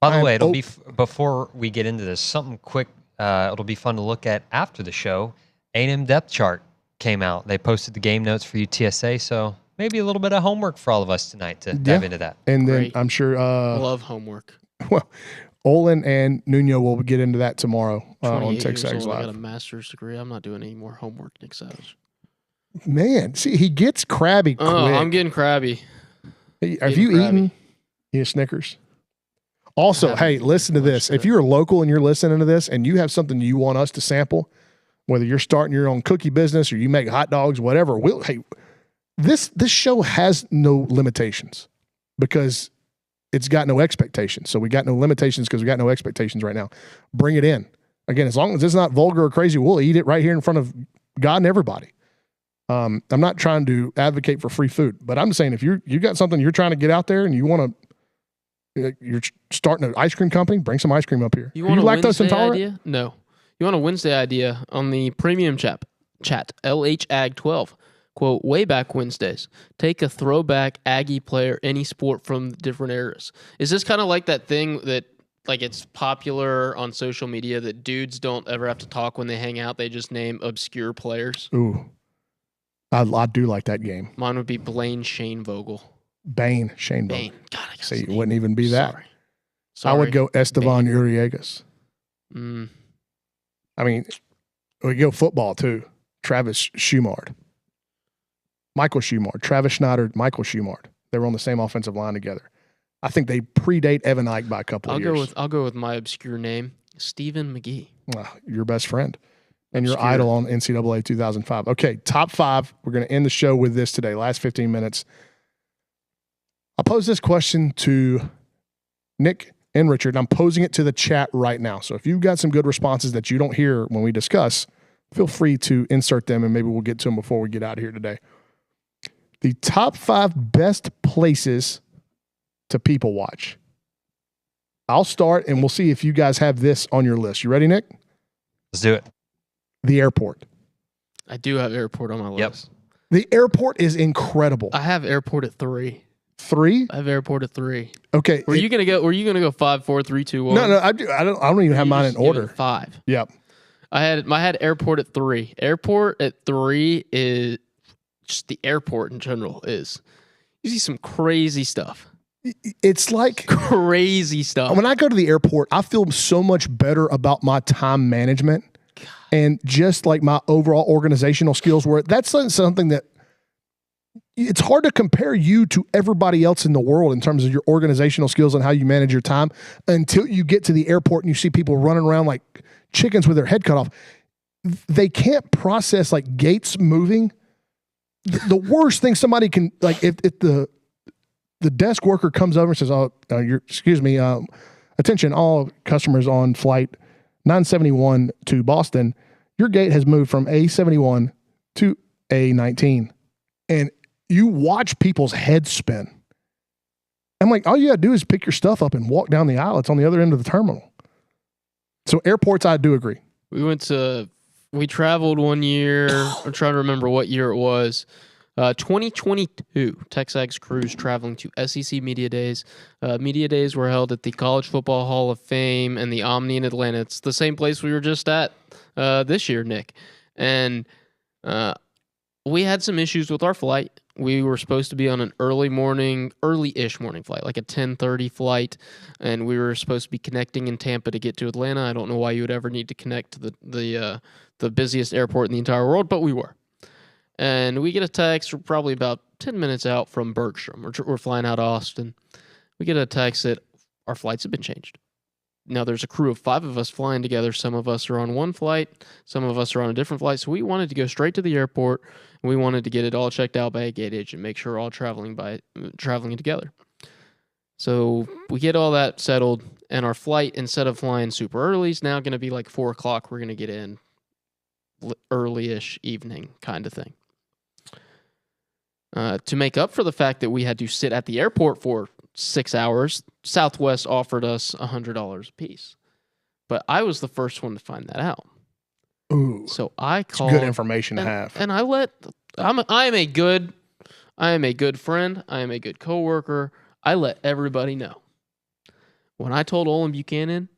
By the way, it'll be before we get into this. Something quick. It'll be fun to look at after the show. A&M depth chart came out. They posted the game notes for UTSA, so maybe a little bit of homework for all of us tonight to dive into that. And then I'm sure love homework. Well, Olin and Nuno will get into that tomorrow on TexAgs Live. I got a master's degree. I'm not doing any more homework, Nick Savage. Man, see, he gets crabby quick. Oh, I'm getting crabby. Have you eaten your Snickers? Also, hey, listen to this. If you're local and you're listening to this and you have something you want us to sample, whether you're starting your own cookie business or you make hot dogs, whatever, this show has no limitations because it's got no expectations. So we got no limitations because we got no expectations right now. Bring it in. Again, as long as it's not vulgar or crazy, we'll eat it right here in front of God and everybody. I'm not trying to advocate for free food, but I'm saying if you got something you're trying to get out there and you want to, you're starting an ice cream company, bring some ice cream up here. You want a lactose intolerant? Idea? No. You want a Wednesday idea on the premium chat LHAG12. Quote, way back Wednesdays, take a throwback Aggie player, any sport from different eras. Is this kind of like that thing that, like, it's popular on social media that dudes don't ever have to talk when they hang out? They just name obscure players. Ooh. I do like that game. Mine would be Blaine Shane Vogel. Shane Vogel. God, I see, it wouldn't even be that. Sorry. I would go Esteban Uriegas. I mean, we go football too. Travis Schumard. Michael Schumard. Travis Schneider, Michael Schumard. They were on the same offensive line together. I think they predate Evan Ike by a couple of years. I'll go with my obscure name, Stephen McGee. Your best friend. And your idol on NCAA 2005. Okay, top 5. We're going to end the show with this today. Last 15 minutes. I'll pose this question to Nick and Richard. I'm posing it to the chat right now. So if you've got some good responses that you don't hear when we discuss, feel free to insert them and maybe we'll get to them before we get out of here today. The top 5 best places to people watch. I'll start and we'll see if you guys have this on your list. You ready, Nick? Let's do it. The airport. I do have airport on my list. The airport is incredible. I have airport at 3. 3? I have airport at 3. Okay. Were you gonna go 5, 4, 3, 2, 1? No. I don't even have mine in order. 5. Yep. I had airport at 3. Airport at 3 is just the airport in general is. You see some crazy stuff. It's like crazy stuff. When I go to the airport, I feel so much better about my time management. And just like my overall organizational skills, where that's something that it's hard to compare you to everybody else in the world in terms of your organizational skills and how you manage your time until you get to the airport and you see people running around like chickens with their head cut off. They can't process like gates moving. The worst thing somebody can, like, if the desk worker comes over and says, attention, all customers on flight 971 to Boston, your gate has moved from A71 to A19. And you watch people's heads spin. I'm like, all you got to do is pick your stuff up and walk down the aisle. It's on the other end of the terminal. So airports, I do agree. We traveled one year. I'm trying to remember what year it was. 2022, TexAgs cruise traveling to SEC Media Days. Media Days were held at the College Football Hall of Fame and the Omni in Atlanta. It's the same place we were just at this year, Nick. And we had some issues with our flight. We were supposed to be on an early-ish morning flight, like a 10:30 flight, and we were supposed to be connecting in Tampa to get to Atlanta. I don't know why you would ever need to connect to the busiest airport in the entire world, but we were. And we get a text probably about 10 minutes out from Bergstrom. We're flying out of Austin. We get a text that our flights have been changed. Now, there's a crew of 5 of us flying together. Some of us are on one flight. Some of us are on a different flight. So we wanted to go straight to the airport. And we wanted to get it all checked out by a gate agent, make sure we're all traveling together. So we get all that settled. And our flight, instead of flying super early, is now going to be like 4 o'clock. We're going to get in early-ish evening kind of thing. To make up for the fact that we had to sit at the airport for 6 hours, Southwest offered us $100 a piece, but I was the first one to find that out. Ooh, so I called. Good information to have. And I am a good friend. I am a good coworker. I let everybody know. When I told Olin Buchanan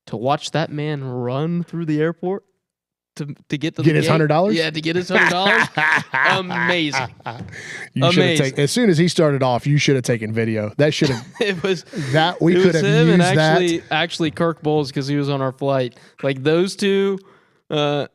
to watch that man run through the airport to get to his $100? Yeah, to get his $100. Amazing. You should have as soon as he started off, you should have taken video. That should have it was that we could have used and that. Actually Kirk Bowles, because he was on our flight. Like those two gonna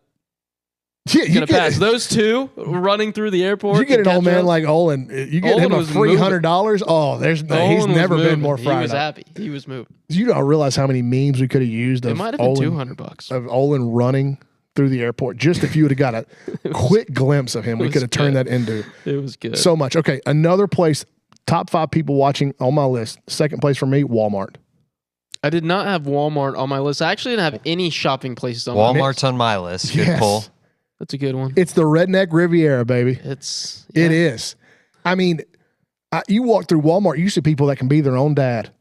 pass. Those two running through the airport. You get an old man like Olin. You get him a free $100. Oh, he's never been more fried. He was happy. He was moving. You don't realize how many memes we could have used. It might have been $200 of Olin running through the airport. Just if you would have got a quick glimpse of him, we could have turned that into. It was good. So much. Okay, another place. Top 5 people watching on my list. Second place for me, Walmart. I did not have Walmart on my list. I actually didn't have any shopping places on Walmart's my list. on my list. Good pull. That's a good one. It's the Redneck Riviera, baby. It is. I mean, you walk through Walmart, you see people that can be their own dad.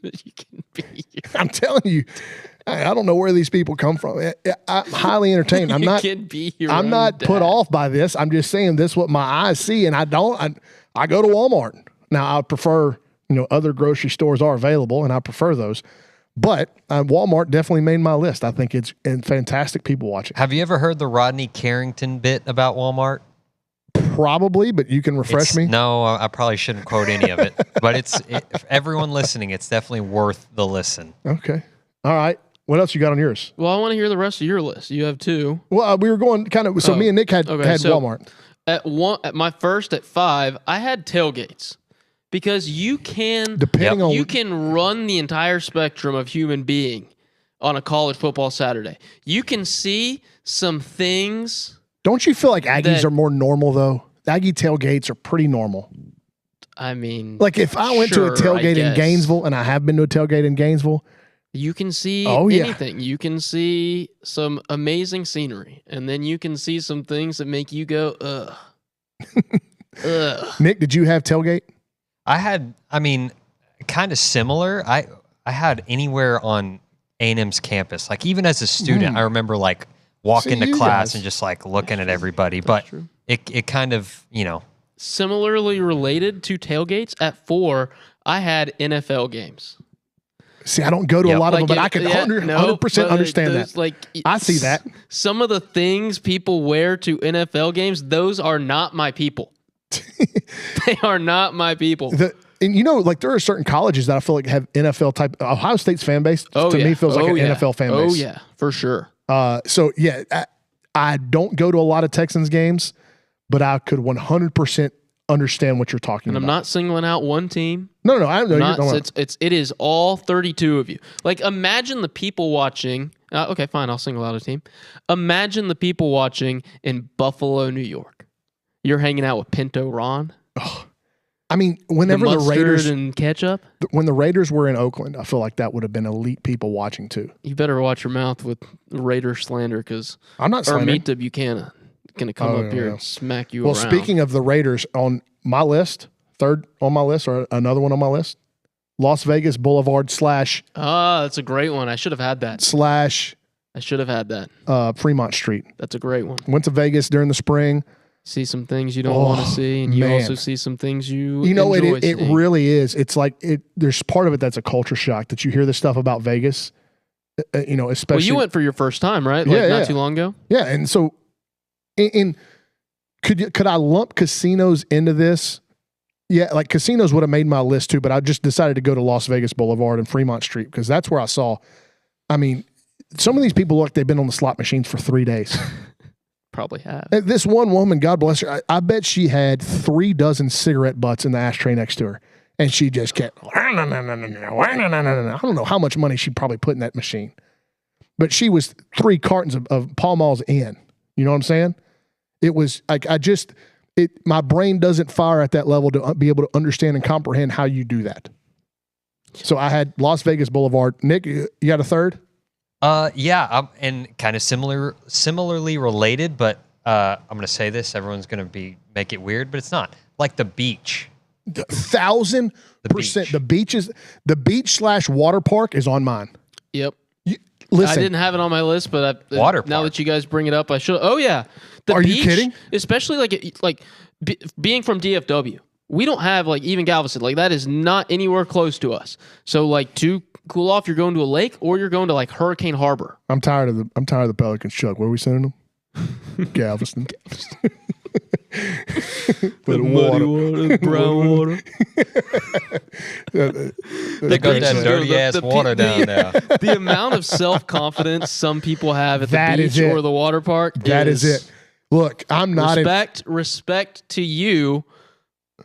You can be. I'm telling you, I don't know where these people come from. I'm highly entertained. I'm not put off by this. I'm just saying this is what my eyes see, and I go to Walmart. Now, I prefer, other grocery stores are available, and I prefer those. But Walmart definitely made my list. I think it's fantastic people watching. Have you ever heard the Rodney Carrington bit about Walmart? Probably, but you can refresh me. No, I probably shouldn't quote any of it. But for everyone listening, it's definitely worth the listen. Okay. All right. What else you got on yours? Well, I want to hear the rest of your list. You have 2. Well, we were going kind of. So me and Nick had Walmart. At my first at 5, I had tailgates. Because you can run the entire spectrum of human being on a college football Saturday. You can see some things. Don't you feel like Aggies are more normal though? Aggie tailgates are pretty normal. I mean, like if I went to a tailgate in Gainesville, and I have been to a tailgate in Gainesville, you can see anything. You can see some amazing scenery, and then you can see some things that make you go, ugh. Ugh. Nick, did you have tailgate? Kind of similar. I had anywhere on A&M's campus. Like even as a student, I remember like walking to class and just like looking at everybody. But it kind of, Similarly related to tailgates, at 4, I had NFL games. See, I don't go to a lot of them, but I can 100% understand that. Like, I see that. Some of the things people wear to NFL games, those are not my people. They are not my people. Like there are certain colleges that I feel like have NFL type. Ohio State's fan base me feels like an NFL fan base. Oh yeah, for sure. I don't go to a lot of Texans games, but I could 100% understand what you're talking about. I'm not singling out one team. No, I know. It is all 32 of you. Like imagine the people watching. Okay, fine, I'll single out a team. Imagine the people watching in Buffalo, New York. You're hanging out with Pinto Ron. Oh, I mean, whenever the Raiders and ketchup. When the Raiders were in Oakland, I feel like that would have been elite people watching too. You better watch your mouth with Raider slander, because I'm not slandering. Armita Buchanan going to come up here and smack you around. Well, speaking of the Raiders, on my list, third on my list, or another one on my list, Las Vegas Boulevard / that's a great one. I should have had that. I should have had that. Fremont Street. That's a great one. Went to Vegas during the spring. See some things you don't want to see, and you also see some things you enjoy it really is. It's like there's part of it that's a culture shock that you hear this stuff about Vegas, especially. Well, you went for your first time, right? Not too long ago. Yeah, and so, could I lump casinos into this? Yeah, like casinos would have made my list too, but I just decided to go to Las Vegas Boulevard and Fremont Street because that's where I saw. I mean, some of these people look like they've been on the slot machines for 3 days. Probably have. This one woman, God bless her, I bet she had 3 dozen cigarette butts in the ashtray next to her. And she just kept, I don't know how much money she probably put in that machine. But she was 3 cartons of Pall Malls in. You know what I'm saying? It was like, my brain doesn't fire at that level to be able to understand and comprehend how you do that. So I had Las Vegas Boulevard. Nick, you got a third? And kind of similarly related, but I'm going to say this. Everyone's going to make it weird, but it's not. Like the beach. 1,000%. The beach/water park is on mine. Yep. Listen, I didn't have it on my list, but water now park. that you guys bring it up, I should. Oh yeah, the Are beach, you kidding? Especially being from DFW, we don't have even Galveston. That is not anywhere close to us. So to cool off, you're going to a lake or you're going to Hurricane Harbor. I'm tired of the Pelicans, Chuck. Where are we sending them? Galveston. The muddy water, brown water. They got that dirty ass water down there. The amount of self-confidence some people have at the beach or the water park. That is it. Look, I'm not respect to you,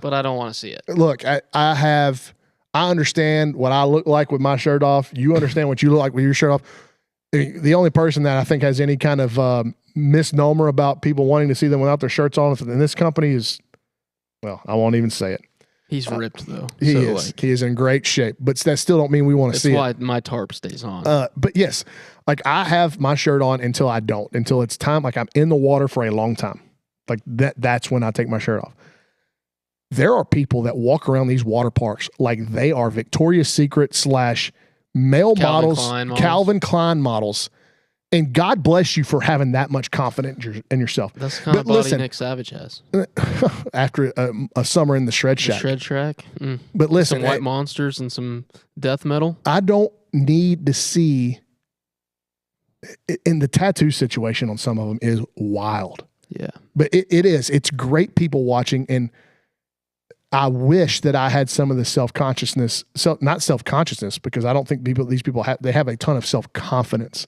but I don't want to see it. Look, I understand what I look like with my shirt off. You understand what you look like with your shirt off. The only person that I think has any kind of misnomer about people wanting to see them without their shirts on in this company is, well, I won't even say it. He's ripped though. He is. He is in great shape, but that still don't mean we want to see it. That's why my tarp stays on. But yes, I have my shirt on until I don't, until it's time. I'm in the water for a long time. That's when I take my shirt off. There are people that walk around these water parks like they are Victoria's Secret / male Calvin Klein models. And God bless you for having that much confidence in yourself. That's the kind of body Nick Savage has. After a summer in the Shred Shack. Shred Shack. But listen. Some white monsters and some death metal. I don't need to see. In the tattoo situation on some of them is wild. Yeah. But it is. It's great people watching. And I wish that I had some of the self-consciousness. Not self-consciousness, because I don't think these people have a ton of self-confidence.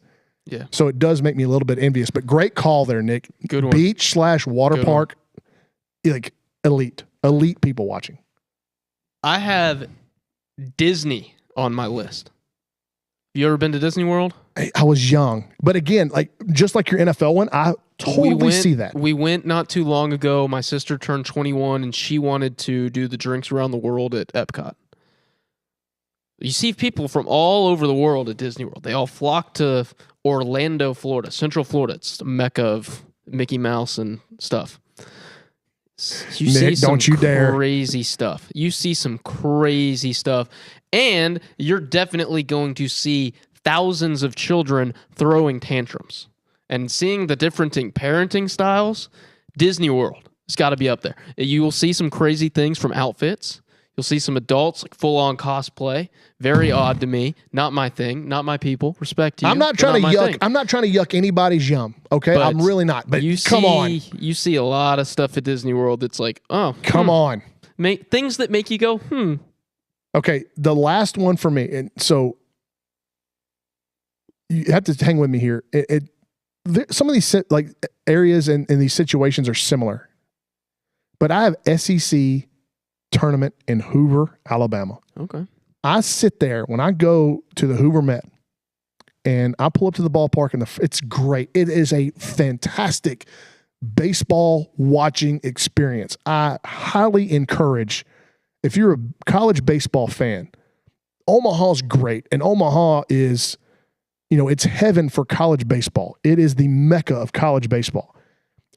Yeah. So it does make me a little bit envious, but great call there, Nick. Good one. Beach/water park, elite people watching. I have Disney on my list. You ever been to Disney World? I was young, but again, just like your NFL one, I totally see that. We went not too long ago. My sister turned 21 and she wanted to do the drinks around the world at Epcot. You see people from all over the world at Disney World. They all flock to Orlando, Florida, Central Florida. It's the mecca of Mickey Mouse and stuff. You see some crazy stuff. You see some crazy stuff. And you're definitely going to see thousands of children throwing tantrums. And seeing the different parenting styles, Disney World has got to be up there. You will see some crazy things from outfits. You'll see some adults full-on cosplay. Very odd to me. Not my thing. Not my people. Respect to you. I'm not trying to yuck. I'm not trying to yuck anybody's yum. Okay, but I'm really not. But come on. You see a lot of stuff at Disney World that's come on. Things that make you go, Okay, the last one for me, and so you have to hang with me here. Some of these areas and these situations are similar, but I have SEC tournament in Hoover, Alabama. Okay. I sit there when I go to the Hoover Met and I pull up to the ballpark and it's great. It is a fantastic baseball watching experience. I highly encourage, if you're a college baseball fan, Omaha's great. And Omaha is, it's heaven for college baseball. It is the mecca of college baseball.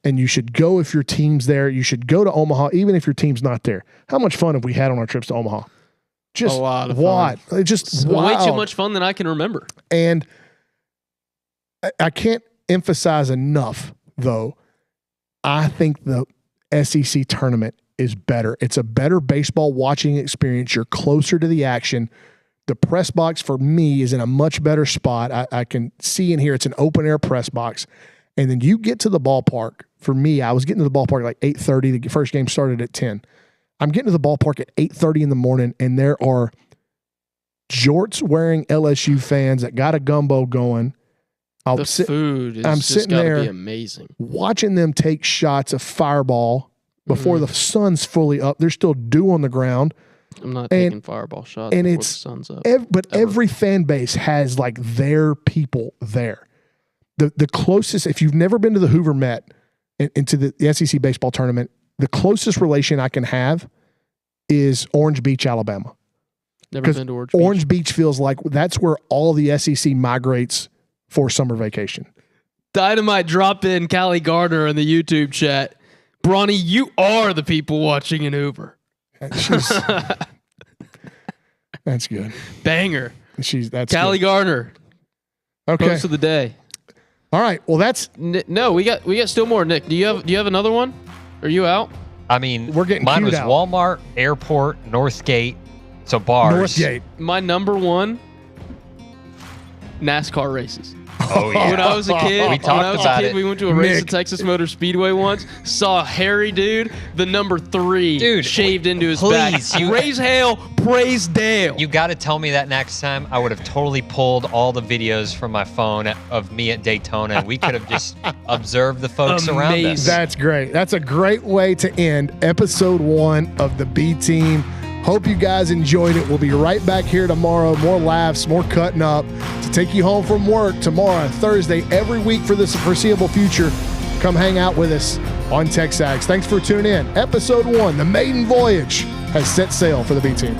And you should go if your team's there. You should go to Omaha, even if your team's not there. How much fun have we had on our trips to Omaha? Just a lot of fun. Just way too much fun than I can remember. And I can't emphasize enough, though, I think the SEC tournament is better. It's a better baseball watching experience. You're closer to the action. The press box, for me, is in a much better spot. I can see and hear it's an open-air press box. And then you get to the ballpark. For me, I was getting to the ballpark like 8:30. The first game started at 10. I'm getting to the ballpark at 8:30 in the morning, and there are jorts-wearing LSU fans that got a gumbo going. The food is just got to be amazing. Watching them take shots of Fireball before the sun's fully up. There's still dew on the ground. I'm not taking Fireball shots before the sun's up. Every fan base has their people there. The closest, if you've never been to the Hoover Met into the SEC baseball tournament, the closest relation I can have is Orange Beach, Alabama. Never been to Orange Beach. Orange Beach feels like that's where all the SEC migrates for summer vacation. Dynamite drop in Callie Gardner in the YouTube chat. Bronny, you are the people watching in Hoover. That's good. Banger. That's Callie good. Garner. Okay. Post of the day. All right. Well, that's no. We got still more. Nick, do you have another one? Are you out? I mean, we're getting mine was out. Walmart, airport, Northgate. So bars. Northgate. My number one. NASCAR races. Oh yeah. When I was a kid, we went to a race at Texas Motor Speedway once. Saw a hairy dude, the number 3, dude, shaved into his back. Raise hail, praise Dale. You got to tell me that next time. I would have totally pulled all the videos from my phone of me at Daytona, and we could have just observed the folks around us. That's great. That's a great way to end episode 1 of the B Team. Hope you guys enjoyed it. We'll be right back here tomorrow. More laughs, more cutting up to take you home from work tomorrow, Thursday, every week for this foreseeable future. Come hang out with us on TexAgs. Thanks for tuning in. Episode 1, the maiden voyage, has set sail for the B Team.